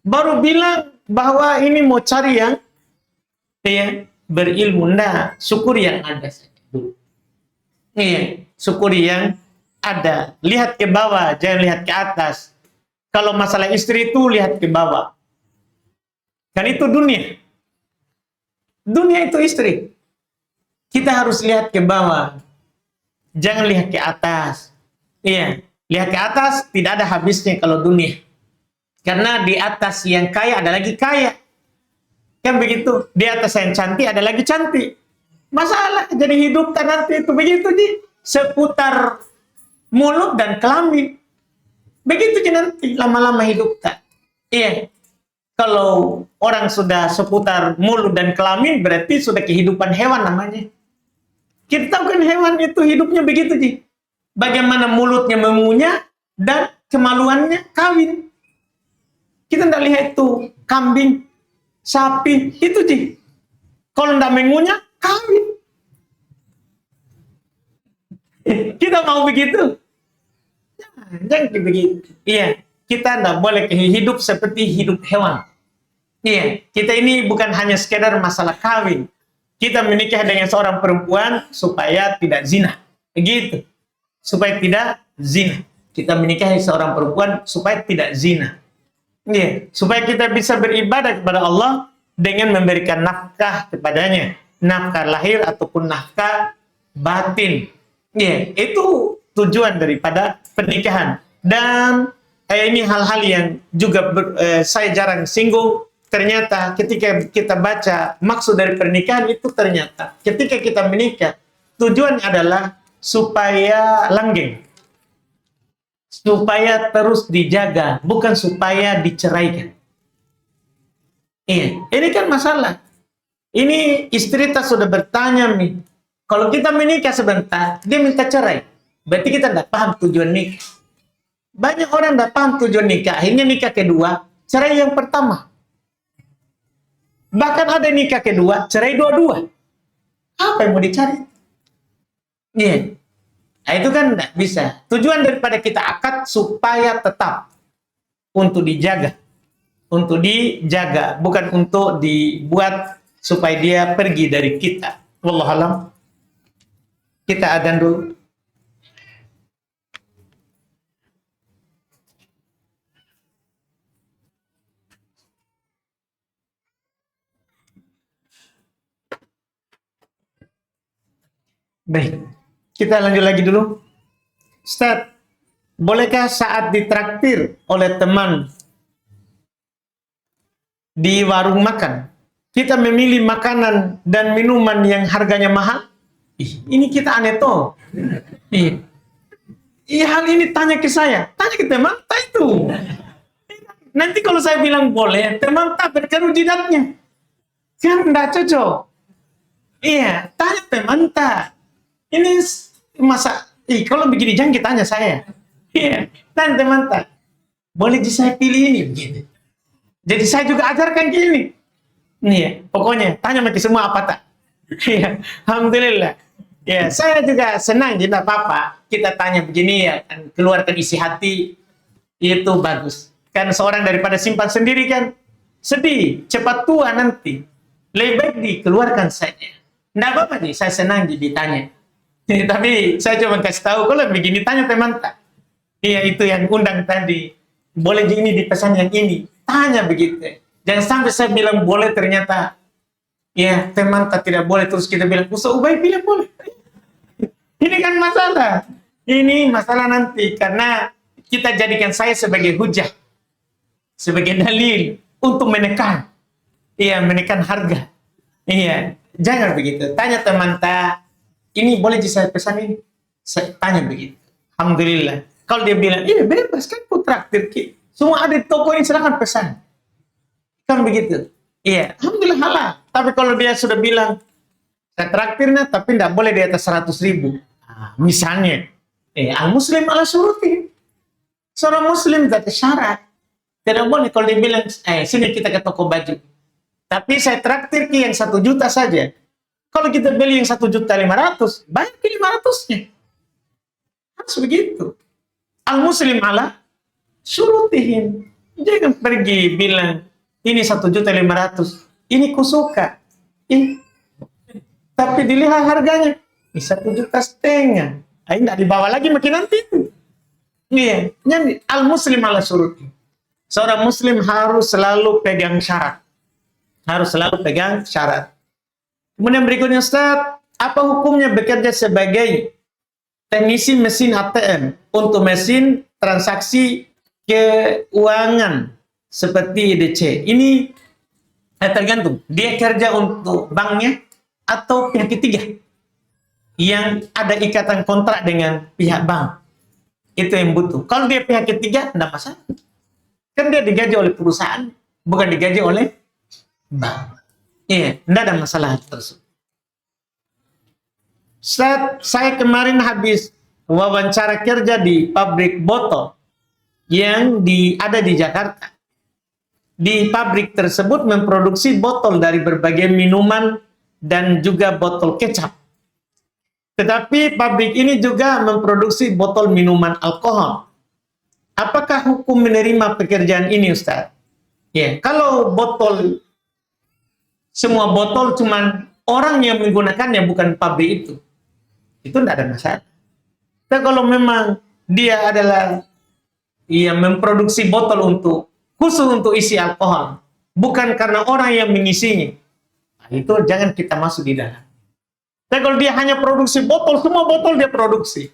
Baru bilang bahwa ini mau cari yang berilmu. Nah, syukuri yang ada saja dulu. Iya, syukuri yang ada. Lihat ke bawah, jangan lihat ke atas. Kalau masalah istri itu lihat ke bawah. Kan itu dunia. Dunia itu istri. Kita harus lihat ke bawah. Jangan lihat ke atas. Iya, lihat ke atas tidak ada habisnya kalau dunia. Karena di atas yang kaya ada lagi kaya. Kan begitu. Di atas yang cantik ada lagi cantik. Masalah jadi hidup nanti itu begitu Ji. Seputar mulut dan kelamin. Begitu Ji nanti lama-lama hidup tak. Iya. Kalau orang sudah seputar mulut dan kelamin berarti sudah kehidupan hewan namanya. Kita tahu kan hewan itu hidupnya begitu Ji. Bagaimana mulutnya mengunyah dan kemaluannya kawin. Kita tidak lihat itu kambing, sapi, itu Ji. Kalau tidak mengunyah, kawin. Kita mau begitu? Jangan begitu. Iya, kita tidak boleh hidup seperti hidup hewan. Iya, kita ini bukan hanya sekedar masalah kawin. Kita menikah dengan seorang perempuan supaya tidak zina. Begitu. Supaya tidak zina. Kita menikahi seorang perempuan supaya tidak zina. Iya, supaya kita bisa beribadah kepada Allah dengan memberikan nafkah kepadanya. Nafkah lahir ataupun nafkah batin. Iya, itu tujuan daripada pernikahan. Dan ini hal-hal yang juga saya jarang singgung. Ternyata ketika kita baca maksud dari pernikahan itu ternyata ketika kita menikah tujuan adalah supaya langgeng, supaya terus dijaga, bukan supaya diceraikan. Iya, ini kan masalah. Ini istri kita sudah bertanya nih, kalau kita menikah sebentar, dia minta cerai, berarti kita tidak paham tujuan nikah. Banyak orang tidak paham tujuan nikah, akhirnya nikah kedua, cerai yang pertama. Bahkan ada nikah kedua, cerai dua-dua. Apa yang mau dicari? Iya. Nah, itu kan tidak bisa. Tujuan daripada kita akad supaya tetap untuk dijaga. Untuk dijaga, bukan untuk dibuat supaya dia pergi dari kita. Wallahualam. Kita adzan dulu. Baik, kita lanjut lagi dulu. Ustaz, bolehkah saat ditraktir oleh teman di warung makan, kita memilih makanan dan minuman yang harganya mahal? Ini kita aneh toh. Hal ini tanya ke saya, tanya ke teman, tak itu. Nanti kalau saya bilang boleh, teman tak berkeruh jidatnya. Kan tidak cocok. Iya, tanya teman tak. Ini masa, kalau begini jangan kita tanya saya. Iya, tanya teman tak. Boleh saya pilih ini begitu. Jadi saya juga ajarkan gini. Iya, pokoknya tanya mereka semua apa tak. Iya, alhamdulillah. Ya, saya juga senang tidak apa-apa. Kita tanya begini ya, keluarkan isi hati itu bagus. Kan seorang daripada simpan sendiri kan. sedih, cepat tua nanti. Lebih baik dikeluarkan saja. Nggak apa-apa sih, saya senang ditanya. Tapi saya cuma kasih tahu, kalau begini tanya teman tak. Iya, itu yang undang tadi. Boleh gini dipesan yang ini. Tanya begitu. Jangan sampai saya bilang boleh, ternyata ya teman tak tidak boleh. Terus kita bilang, Ustaz Ubay bilang boleh. Ini kan masalah. Ini masalah nanti. Karena kita jadikan saya sebagai hujah. Sebagai dalil. Untuk menekan. Iya, menekan harga. Iya, jangan begitu. Tanya teman tak. Ini boleh saya pesan ini? Saya tanya begitu. Alhamdulillah. Kalau dia bilang, iya bebas kan ku traktir. Semua ada di toko ini, silahkan pesan. Kan begitu. Iya, Alhamdulillah halal. Tapi kalau dia sudah bilang, saya traktirnya tapi tidak boleh di atas 100.000. Nah, misalnya, al-muslim ala suruti. Seorang muslim tidak syarat. Tidak boleh kalau dia bilang, sini kita ke toko baju. Tapi saya traktir yang 1 juta saja. Kalau kita beli yang 1.500.000, bayar ke 500-nya. Harus begitu. Al-muslim ala surutihim. Jangan pergi bilang, ini 1.500.000. Ini kusuka. Tapi dilihat harganya. Ini 1,5 juta. Ini tidak dibawa lagi makin nanti. Iya. Jadi, al-muslim ala surutihim. Seorang muslim harus selalu pegang syarat. Harus selalu pegang syarat. Kemudian berikutnya, Ustaz, apa hukumnya bekerja sebagai teknisi mesin ATM untuk mesin transaksi keuangan seperti EDC? Ini tergantung. Dia kerja untuk banknya atau pihak ketiga yang ada ikatan kontrak dengan pihak bank. Itu yang butuh. Kalau dia pihak ketiga, tidak masalah. Kan dia digaji oleh perusahaan, bukan digaji oleh bank. Iya, tidak ada masalah tersebut. Saya kemarin habis wawancara kerja di pabrik botol yang ada di Jakarta. Di pabrik tersebut memproduksi botol dari berbagai minuman dan juga botol kecap. Tetapi pabrik ini juga memproduksi botol minuman alkohol. Apakah hukum menerima pekerjaan ini, Ustaz? Ya, kalau botol, semua botol cuman orang yang menggunakannya, bukan pabrik itu tidak ada masalah. Tapi kalau memang dia adalah yang memproduksi botol khusus untuk isi alkohol, bukan karena orang yang mengisinya, itu jangan kita masuk di dalam. Tapi kalau dia hanya produksi botol, semua botol dia produksi,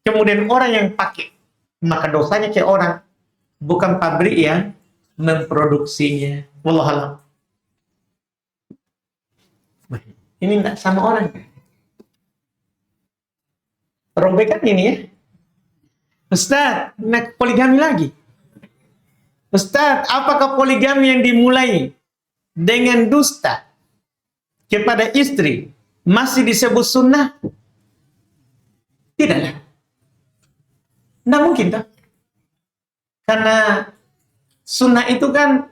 kemudian orang yang pakai, maka dosanya ke orang, bukan pabrik yang memproduksinya. Wallahualam. Ini tidak sama orang. Robekan ini ya. Ustaz, nak poligami lagi. Ustaz, apakah poligami yang dimulai dengan dusta kepada istri masih disebut sunnah? Tidaklah. Tidak mungkin tak? Karena sunnah itu kan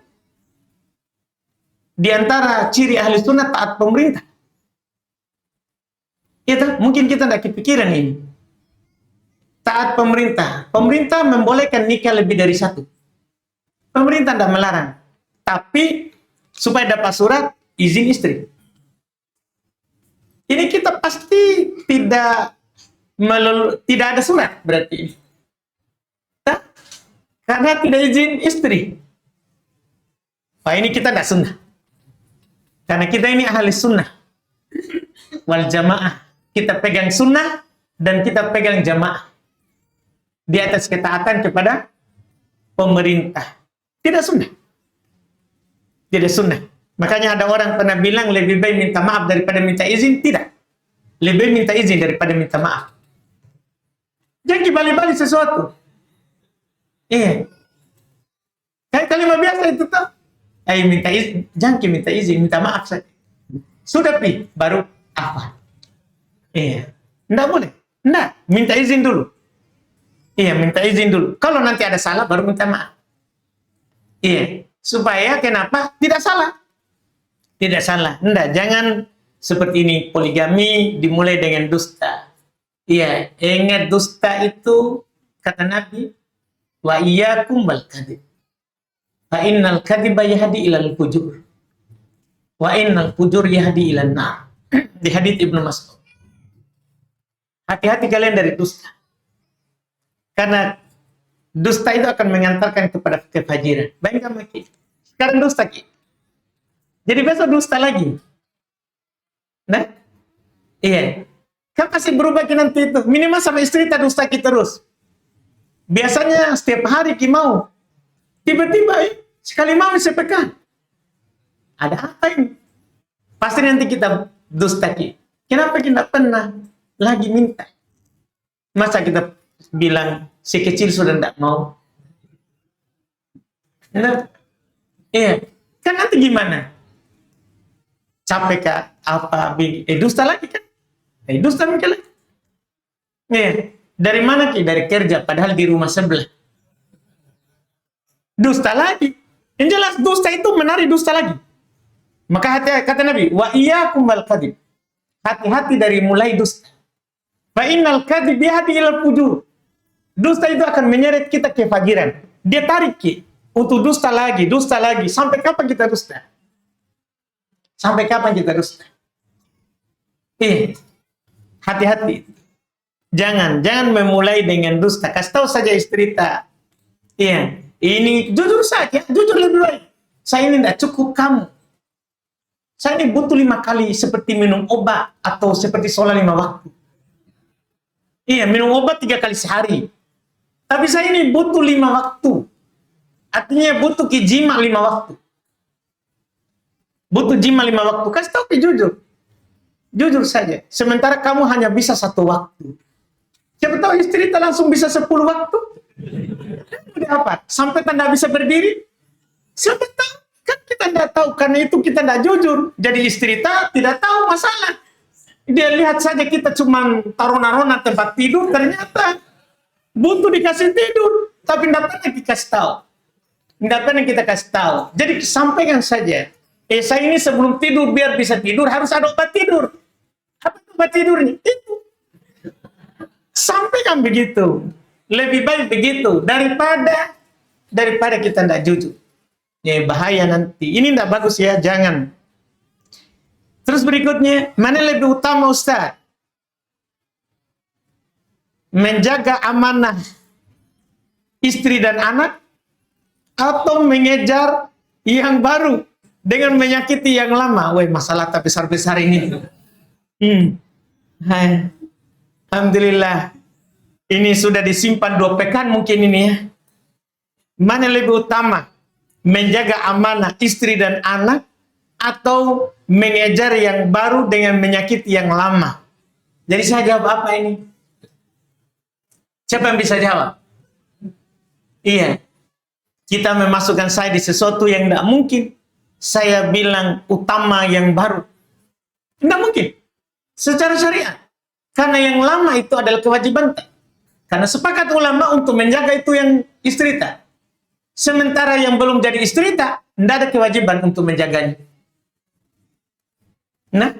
diantara ciri ahli sunnah taat pemerintah. Itu mungkin kita tidak kepikiran ini. Taat pemerintah. Pemerintah membolehkan nikah lebih dari 1. Pemerintah tidak melarang. Tapi supaya dapat surat izin istri. Ini kita pasti tidak ada surat berarti. Nah, karena tidak izin istri. Wah, ini kita tidak sunnah. Karena kita ini ahli sunnah wal jamaah. Kita pegang sunnah dan kita pegang jamaah di atas ketaatan kepada pemerintah. Tidak sunnah. Tidak sunnah. Makanya ada orang pernah bilang lebih baik minta maaf daripada minta izin. Tidak. Lebih baik minta izin daripada minta maaf. Jangan dibalik-balik sesuatu. Iya. Kayak kalimat biasa itu tuh. Minta izin. Jangan minta izin, minta maaf saja. Sudah pi, baru apa? Iya. Nggak boleh. Nggak. Minta izin dulu. Iya, minta izin dulu. Kalau nanti ada salah, baru minta maaf. Iya. Supaya kenapa? Tidak salah. Tidak salah. Nggak. Jangan seperti ini. Poligami dimulai dengan dusta. Iya. Ingat dusta itu, kata Nabi, wa iyyakum wal kadhib. Fa innal kadhiba yahdi ilal fujur. Wa innal fujur yahdi ilan nar. Di hadits Ibnu Mas'ud. Hati-hati kalian dari dusta. Karena dusta itu akan mengantarkan kepada kefajiran. Bayangkan lagi. Sekarang dusta, Ki. Jadi besok dusta lagi. Nah, iya. Kan pasti berubah Ki nanti itu. Minimal sama istri tak dusta Ki terus. Biasanya setiap hari Ki mau. Tiba-tiba sekali mau sepekan. Ada apa ini? Pasti nanti kita dusta Ki. Kenapa kita pernah lagi minta? Masa kita bilang si kecil sudah tidak mau? Nah, iya. Kan nanti gimana? Capek kah? Apa? Dusta lagi kan? Dusta mungkin lagi. Iya. Dari mana Ki? Dari kerja. Padahal di rumah sebelah. Dusta lagi. Yang jelas dusta itu menarik dusta lagi. Maka hati kata Nabi, wa iyyakum wal kadhib. Hati-hati dari mulai dusta. Fa innal kadhib yahdi ilal fujur. Dusta itu akan menyeret kita ke fajiran. Dia tarik Ki untuk dusta lagi, dusta lagi. Sampai kapan kita dusta? Sampai kapan kita dusta? Hati-hati. Jangan memulai dengan dusta. Kasih tahu saja istri tak. Iya, ini jujur saja, jujur lebih baik. Saya ini tidak cukup kamu. Saya ini butuh 5 kali seperti minum obat atau seperti sholat 5 waktu. Iya, minum obat 3 kali sehari. Tapi saya ini butuh 5 waktu. Artinya butuh jima 5 waktu. Butuh jima 5 waktu. Kasih tahu jujur. Jujur saja. Sementara kamu hanya bisa 1 waktu. Siapa tahu istri tak langsung bisa 10 waktu. Udah apa? Sampai tak bisa berdiri. Siapa tahu? Kan kita tidak tahu, karena itu kita tidak jujur. Jadi istri tidak tahu masalah. Dia lihat saja kita cuma taruna-rona tempat tidur, ternyata butuh dikasih tidur, tapi tidak pernah dikasih tahu. Tidak pernah kita kasih tahu. Jadi sampaikan saja. Saya ini sebelum tidur, biar bisa tidur, harus ada obat tidur. Apa obat tidurnya? Itu. Sampaikan begitu. Lebih baik begitu daripada kita tidak jujur. Ya, bahaya nanti. Ini tidak bagus ya, jangan. Terus berikutnya, mana lebih utama Ustaz? Menjaga amanah istri dan anak atau mengejar yang baru dengan menyakiti yang lama? Wah, masalah tak besar-besar ini. Alhamdulillah. Ini sudah disimpan 2 pekan mungkin ini ya. Mana lebih utama? Menjaga amanah istri dan anak atau mengejar yang baru dengan menyakiti yang lama? Jadi saya jawab apa ini? Siapa yang bisa jawab? Iya. Kita memasukkan saya di sesuatu yang tidak mungkin. Saya bilang utama yang baru. Tidak mungkin. Secara syariat. Karena yang lama itu adalah kewajiban. Karena sepakat ulama untuk menjaga itu yang istri tak. Sementara yang belum jadi istri tak, tidak ada kewajiban untuk menjaganya. Nah,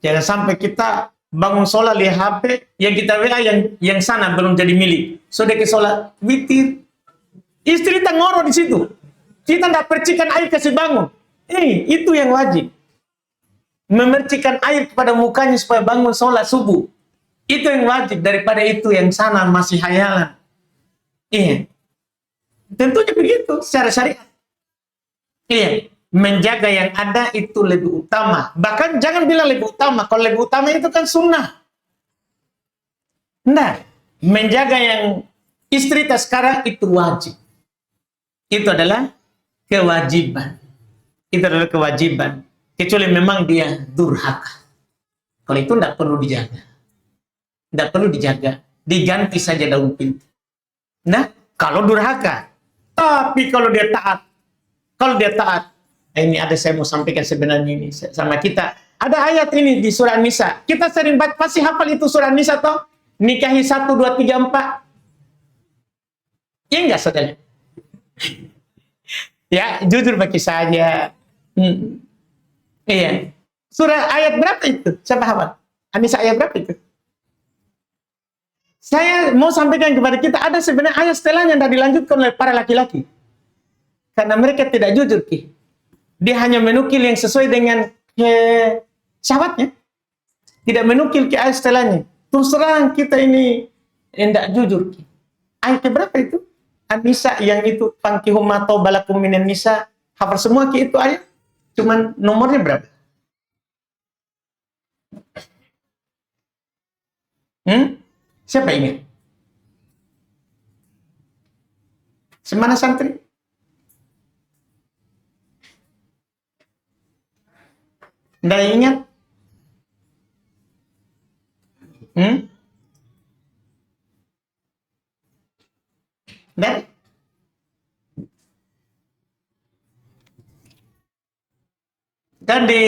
jangan sampai kita bangun sholat lihat HP, yang kita WA yang sana belum jadi milik. Sudah ke sholat witir, istri tak ngoro di situ. Kita tidak percikan air kasih bangun. Itu yang wajib. Memercikan air kepada mukanya supaya bangun sholat subuh. Itu yang wajib, daripada itu yang sana masih hayalan. Iya. Tentunya begitu secara syariat. Iya, menjaga yang ada itu lebih utama. Bahkan jangan bilang lebih utama. Kalau lebih utama itu kan sunnah. Nah, menjaga yang istri tak sekarang itu wajib. Itu adalah kewajiban. Itu adalah kewajiban. Kecuali memang dia durhaka. Kalau itu tidak perlu dijaga. Tidak perlu dijaga. Diganti saja daun pintu. Nah, kalau durhaka. Tapi kalau dia taat, ini ada saya mau sampaikan sebenarnya ini sama kita. Ada ayat ini di surah Nisa. Kita sering baca, pasti hafal itu surah Nisa toh? Nikahi 1, 2, 3, 4. Iya enggak saudara? Ya, jujur bagi saja. Iya. Surah ayat berapa itu? Siapa hafal? Nisa ayat berapa itu? Saya mau sampaikan kepada kita, ada sebenarnya ayat setelahnya yang dilanjutkan oleh para laki-laki. Karena mereka tidak jujur, Ki. Dia hanya menukil yang sesuai dengan syahwatnya. Tidak menukil ke ayat setelahnya. Terus terang kita ini tidak jujur, Ki. Ayat berapa itu? An-Nisa yang itu fankihum ma balakum minan nisa. Hafal semua, Ki, itu ayat. Cuman nomornya berapa? Siapa ingat? Semana santri? Nggak ingat? Dan tadi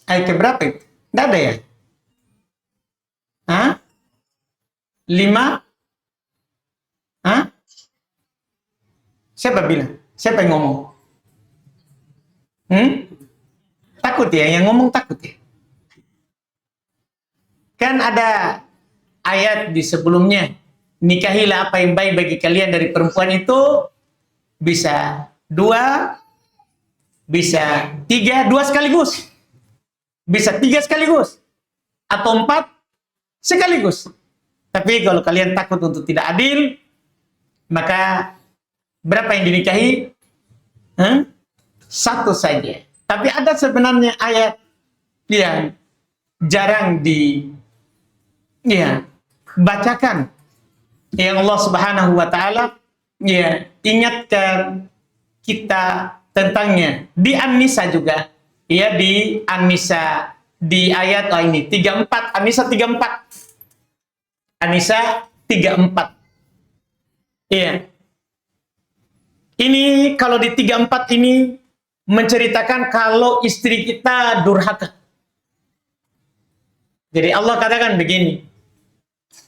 ayat berapa itu? Nggak ada ya? Hah? 5? Hah? Siapa bilang? Siapa yang ngomong? Takut ya? Yang ngomong takut ya? Kan ada ayat di sebelumnya. Nikahilah apa yang baik bagi kalian dari perempuan itu. Bisa 2, bisa 3, 2 sekaligus. Bisa 3 sekaligus. Atau 4 sekaligus. Tapi kalau kalian takut untuk tidak adil, maka berapa yang dinikahi? 1 saja. Tapi ada sebenarnya ayat yang jarang bacakan. Yang Allah Subhanahu wa taala ingatkan kita tentangnya. Di An-Nisa juga. Ya, di An-Nisa di ayat ini 34, An-Nisa 34. An-Nisa 34. Iya. Ini kalau di 34 ini menceritakan kalau istri kita durhaka. Jadi Allah katakan begini.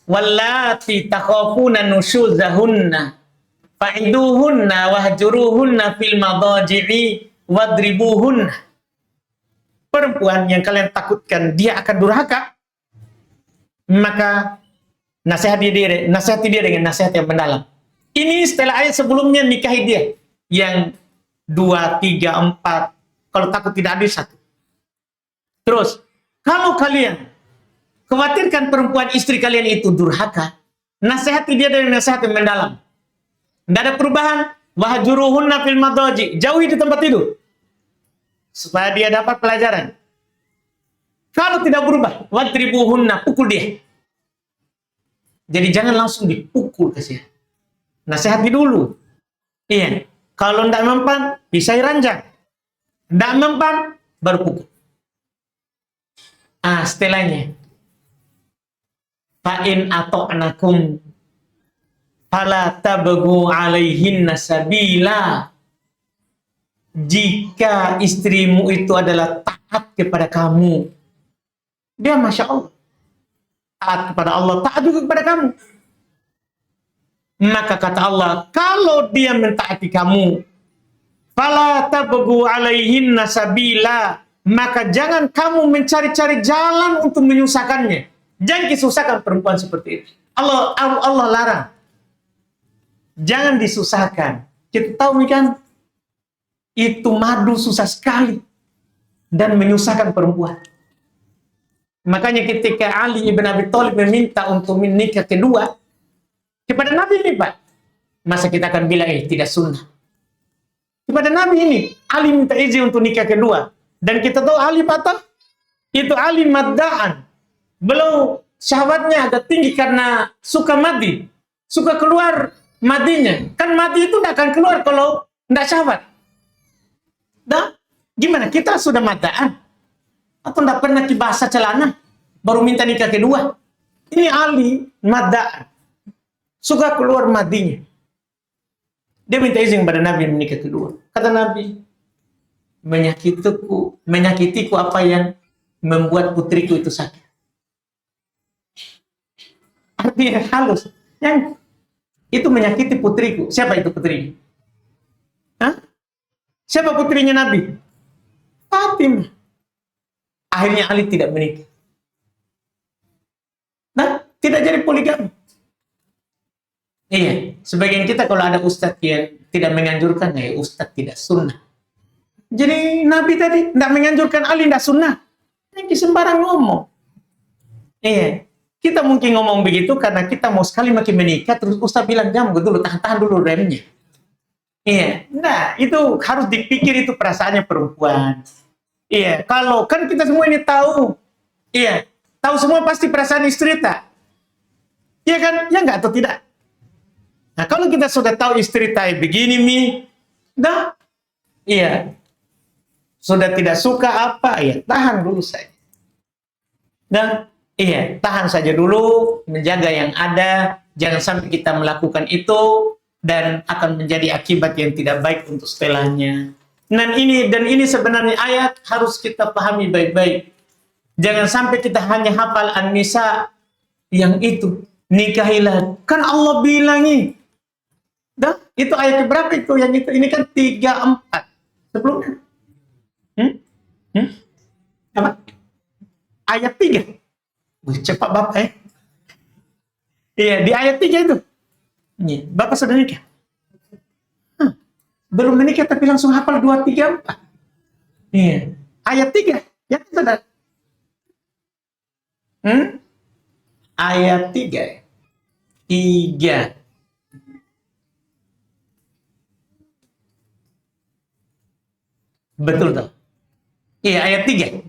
Wallati takhafuna nusyuzahunna fa'iduhunna wahjuruhunna fil madaji'i wadribuhunna. Perempuan yang kalian takutkan dia akan durhaka, maka nasihati dia dengan nasihat yang mendalam. Ini setelah ayat sebelumnya nikahi dia yang 2, 3, 4. Kalau takut tidak adil 1. Terus, kalau kalian khawatirkan perempuan istri kalian itu durhaka, nasihati dia dengan nasihat yang mendalam. Tidak ada perubahan. Wahjuruhunna fil madaji. Jauhi di tempat tidur. Supaya dia dapat pelajaran. Kalau tidak berubah, wadribuhunna, pukul dia. Jadi jangan langsung dipukul kasih. Nasihati dulu. Iya. Kalau tidak mempan, pisai ranjang. Tidak mempan, baru pukul. Setelahnya. Fa'in ato'nakum fala tabghu alaihinna sabila. Jika istrimu itu adalah taat kepada kamu, dia Masya Allah taat kepada Allah, taat juga kepada kamu, maka kata Allah, kalau dia mentaati kamu, fala tabghu alaihinna sabila, maka jangan kamu mencari-cari jalan untuk menyusahkannya. Jangan disusahkan perempuan seperti itu. Allah larang. Jangan disusahkan. Kita tahu kan, itu madu susah sekali dan menyusahkan perempuan. Makanya ketika Ali ibn Abi Thalib meminta untuk menikah kedua kepada Nabi ini, Pak, masa kita akan bilang tidak sunnah? Kepada Nabi ini, Ali minta izin untuk nikah kedua, dan kita tahu Ali patah, itu Ali madda'an, belum syahwatnya agak tinggi karena suka madi, suka keluar madinya. Kan madi itu tidak akan keluar kalau tidak syahwat. Dah, gimana? Kita sudah madda'an atau tidak pernah kibasa celana baru minta nikah kedua? Ini Ali madda'an, suka keluar madinya. Dia minta izin pada Nabi menikah kedua. Kata Nabi, menyakitiku apa yang membuat putriku itu sakit. Artinya halus. Yang itu menyakiti putriku. Siapa itu putrinya? Siapa putrinya Nabi? Fatimah. Akhirnya Ali tidak menikah. Nah, tidak jadi poligami. Iya, sebagian kita kalau ada ustadz yang tidak menganjurkan, ya ustadz tidak sunnah. Jadi Nabi tadi tidak menganjurkan Ali tidak sunnah. Ini sembarang ngomong. Iya, kita mungkin ngomong begitu karena kita mau sekali makin menikah, terus ustadz bilang, jangan dulu, tahan dulu remnya. Iya, nah itu harus dipikir, itu perasaannya perempuan. Iya, kalau kan kita semua ini tahu, iya, tahu semua pasti perasaan istri tak? Iya kan? Ya enggak atau tidak? Nah, kalau kita sudah tahu istri tak begini mi, dah, iya, sudah tidak suka apa, ya tahan dulu saja. Dan iya, tahan saja dulu, menjaga yang ada, jangan sampai kita melakukan itu dan akan menjadi akibat yang tidak baik untuk setelahnya. Dan ini sebenarnya ayat harus kita pahami baik-baik. Jangan sampai kita hanya hafal An-Nisa yang itu, nikahilah. Kan Allah bilangi. Dah, itu ayat berapa itu yang itu? Ini kan 3-4 sebelumnya. Apa? Ayat 3. Cepat Bapak ya. Iya, di ayat 3 itu. Iya, Bapak sudah nikah? Belum menikah tapi langsung hafal 2, 3, 4. Iya. Ayat 3. Ya, saudara. Ayat 3. 3. Betul toh? Iya, ayat 3.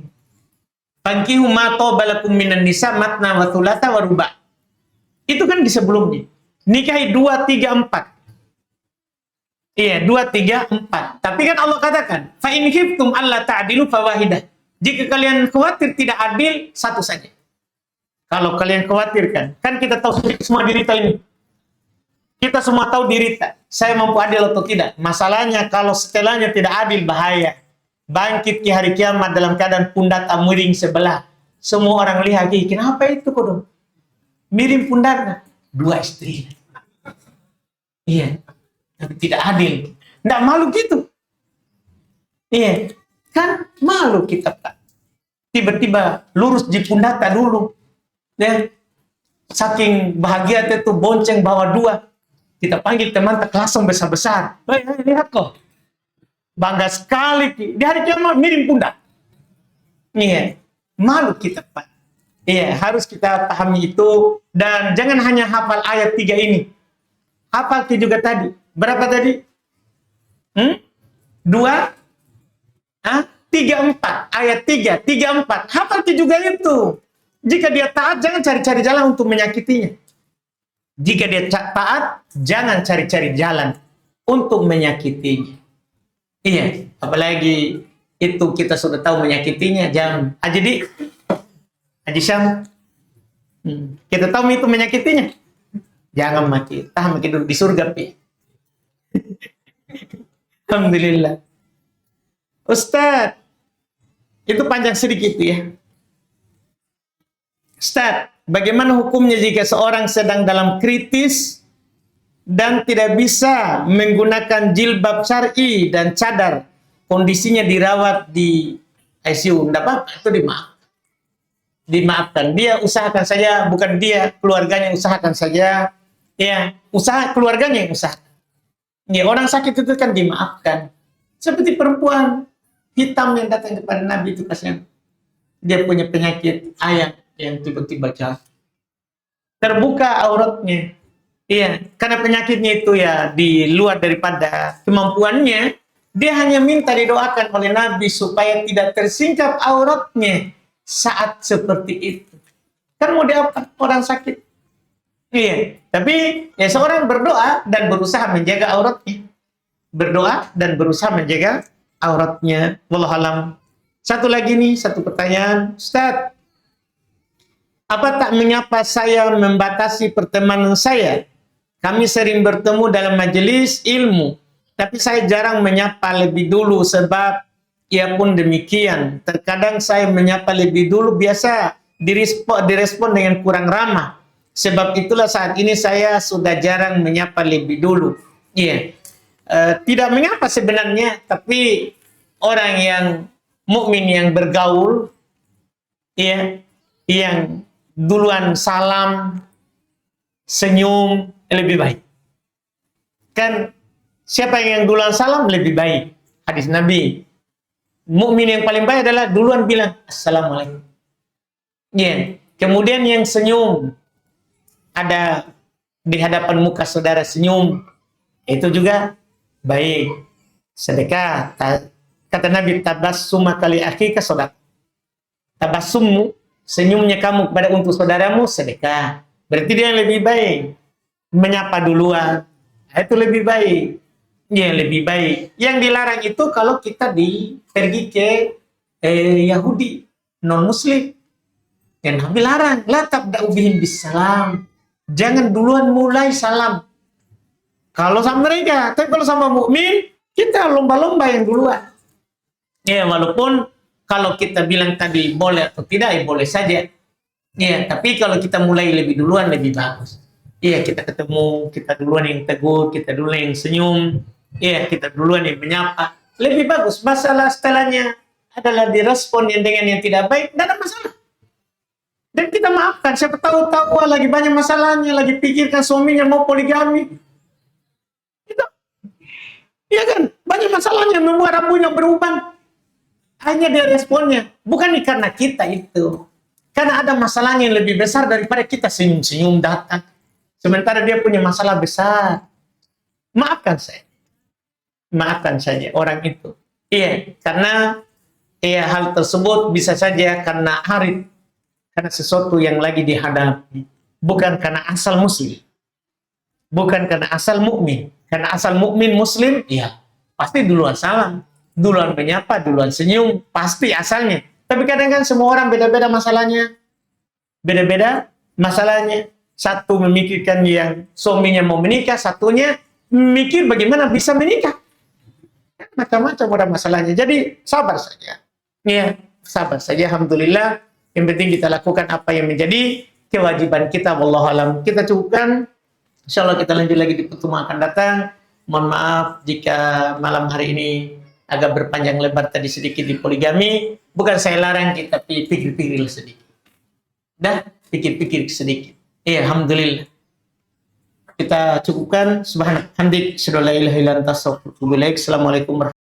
Fankihu ma tobalakum minan nisa matna wa thulatha wa ruba'. Itu kan di sebelumnya. Nikahi 2, 3, 4. Iya, 2, 3, 4. Tapi kan Allah katakan, fa in khiftum alla ta'dilu fawahidah. Jika kalian khawatir tidak adil, satu saja. Kalau kalian khawatirkan, kan kita tahu semua derita ini. Kita semua tahu derita. Saya mampu adil atau tidak. Masalahnya kalau setelahnya tidak adil, bahaya. Bangkit di hari kiamat dalam keadaan pundak miring sebelah. Semua orang lihat, kenapa itu kok dong? Miring pundaknya. 2 istri. Iya. Tapi tidak adil. Tidak malu gitu. Iya. Kan malu kita, Pak. Tiba-tiba lurus di pundak dulu. Ya. Saking bahagia itu bonceng bawa 2. Kita panggil teman tak langsung besar-besar. Lihat kok. Bangga sekali. Di hari kiamat miring pundak. Iya. Malu kita, Pak. Iya, harus kita pahami itu. Dan jangan hanya hafal ayat 3 ini. Hafal juga tadi. Berapa tadi? 2, 3, 4. Ayat 3, 3, 4. Hafal juga itu. Jika dia taat, jangan cari-cari jalan untuk menyakitinya. Jika dia taat, jangan cari-cari jalan untuk menyakitinya. Iya, apalagi itu kita sudah tahu menyakitinya, jangan. Haji Syam, kita tahu itu menyakitinya. Jangan mati, tahan mati dulu di surga, Pi. Alhamdulillah. Ustaz, itu panjang sedikit ya. Ustaz, bagaimana hukumnya jika seorang sedang dalam kritis dan tidak bisa menggunakan jilbab syar'i dan cadar, kondisinya dirawat di ICU? Tidak apa-apa, itu dimaafkan. Dia usahakan saja, bukan dia, keluarganya usahakan saja. Ya, usaha keluarganya yang usahakan. Ya, orang sakit itu kan dimaafkan. Seperti perempuan hitam yang datang kepada Nabi itu, kasihan. Dia punya penyakit ayam yang tiba-tiba jatuh. Terbuka auratnya. Iya, karena penyakitnya itu ya di luar daripada kemampuannya, dia hanya minta didoakan oleh Nabi supaya tidak tersingkap auratnya saat seperti itu. Kan mau diapa orang sakit? Iya, tapi ya seorang berdoa dan berusaha menjaga auratnya. Berdoa dan berusaha menjaga auratnya. Wallahualam. Satu lagi nih, satu pertanyaan. Ustaz, apa tak mengapa saya membatasi pertemanan saya? Kami sering bertemu dalam majelis ilmu, tapi saya jarang menyapa lebih dulu sebab ia pun demikian. Terkadang saya menyapa lebih dulu, biasa direspon dengan kurang ramah. Sebab itulah saat ini saya sudah jarang menyapa lebih dulu. Iya. Tidak mengapa sebenarnya, tapi orang yang mukmin yang bergaul, ya, yang duluan salam, senyum lebih baik. Kan siapa yang duluan salam lebih baik. Hadis Nabi. Mukmin yang paling baik adalah duluan bilang assalamualaikum. Ya. Kemudian yang senyum, ada di hadapan muka saudara senyum, itu juga baik. Sedekah. Kata Nabi, tabassum kali akhika sedekah. Tabassummu, senyumnya kamu kepada untuk saudaramu sedekah. Berarti dia yang lebih baik. Menyapa duluan, itu lebih baik. Ya, lebih baik. Yang dilarang itu kalau kita pergi ke Yahudi, non-Muslim. Dan Nabi larang, la tabda'u bihim bisalam. Jangan duluan mulai salam. Kalau sama mereka, tapi kalau sama mukmin, kita lomba-lomba yang duluan. Ya, walaupun kalau kita bilang tadi boleh atau tidak, ya boleh saja. Ya, tapi kalau kita mulai lebih duluan, lebih bagus. Iya, kita ketemu, kita duluan yang tegur, kita duluan yang senyum, iya, kita duluan yang menyapa. Lebih bagus. Masalah setelahnya adalah direspon yang dengan yang tidak baik, tidak ada masalah. Dan kita maafkan, siapa tahu lagi banyak masalahnya, lagi pikirkan suaminya mau poligami. Itu, iya kan, banyak masalahnya, membuat rambutnya berubah. Hanya dia responnya, bukan karena kita itu. Karena ada masalahnya yang lebih besar daripada kita senyum-senyum datang. Sementara dia punya masalah besar. Maafkan saya. Maafkan saja orang itu. Iya, karena hal tersebut bisa saja karena harid. Karena sesuatu yang lagi dihadapi. Bukan karena asal muslim. Bukan karena asal mukmin. Karena asal mukmin muslim, iya, pasti duluan salam. Duluan menyapa, duluan senyum. Pasti asalnya. Tapi kadang kan semua orang beda-beda masalahnya. Beda-beda masalahnya. Satu memikirkan yang suaminya mau menikah, satunya mikir bagaimana bisa menikah. Macam-macam orang masalahnya. Jadi sabar saja. Ya, sabar saja. Alhamdulillah. Yang penting kita lakukan apa yang menjadi kewajiban kita. Wallahualam. Kita cukupkan. Insya Allah kita lanjut lagi di pertemuan akan datang. Mohon maaf jika malam hari ini agak berpanjang lebar tadi sedikit di poligami. Bukan saya larang kita, tapi pikir-pikir sedikit. Dah, pikir-pikir sedikit. Iya, alhamdulillah. Kita cukupkan. Subhanallah. Hamdik. Assalamualaikum warahmatullahi wabarakatuh.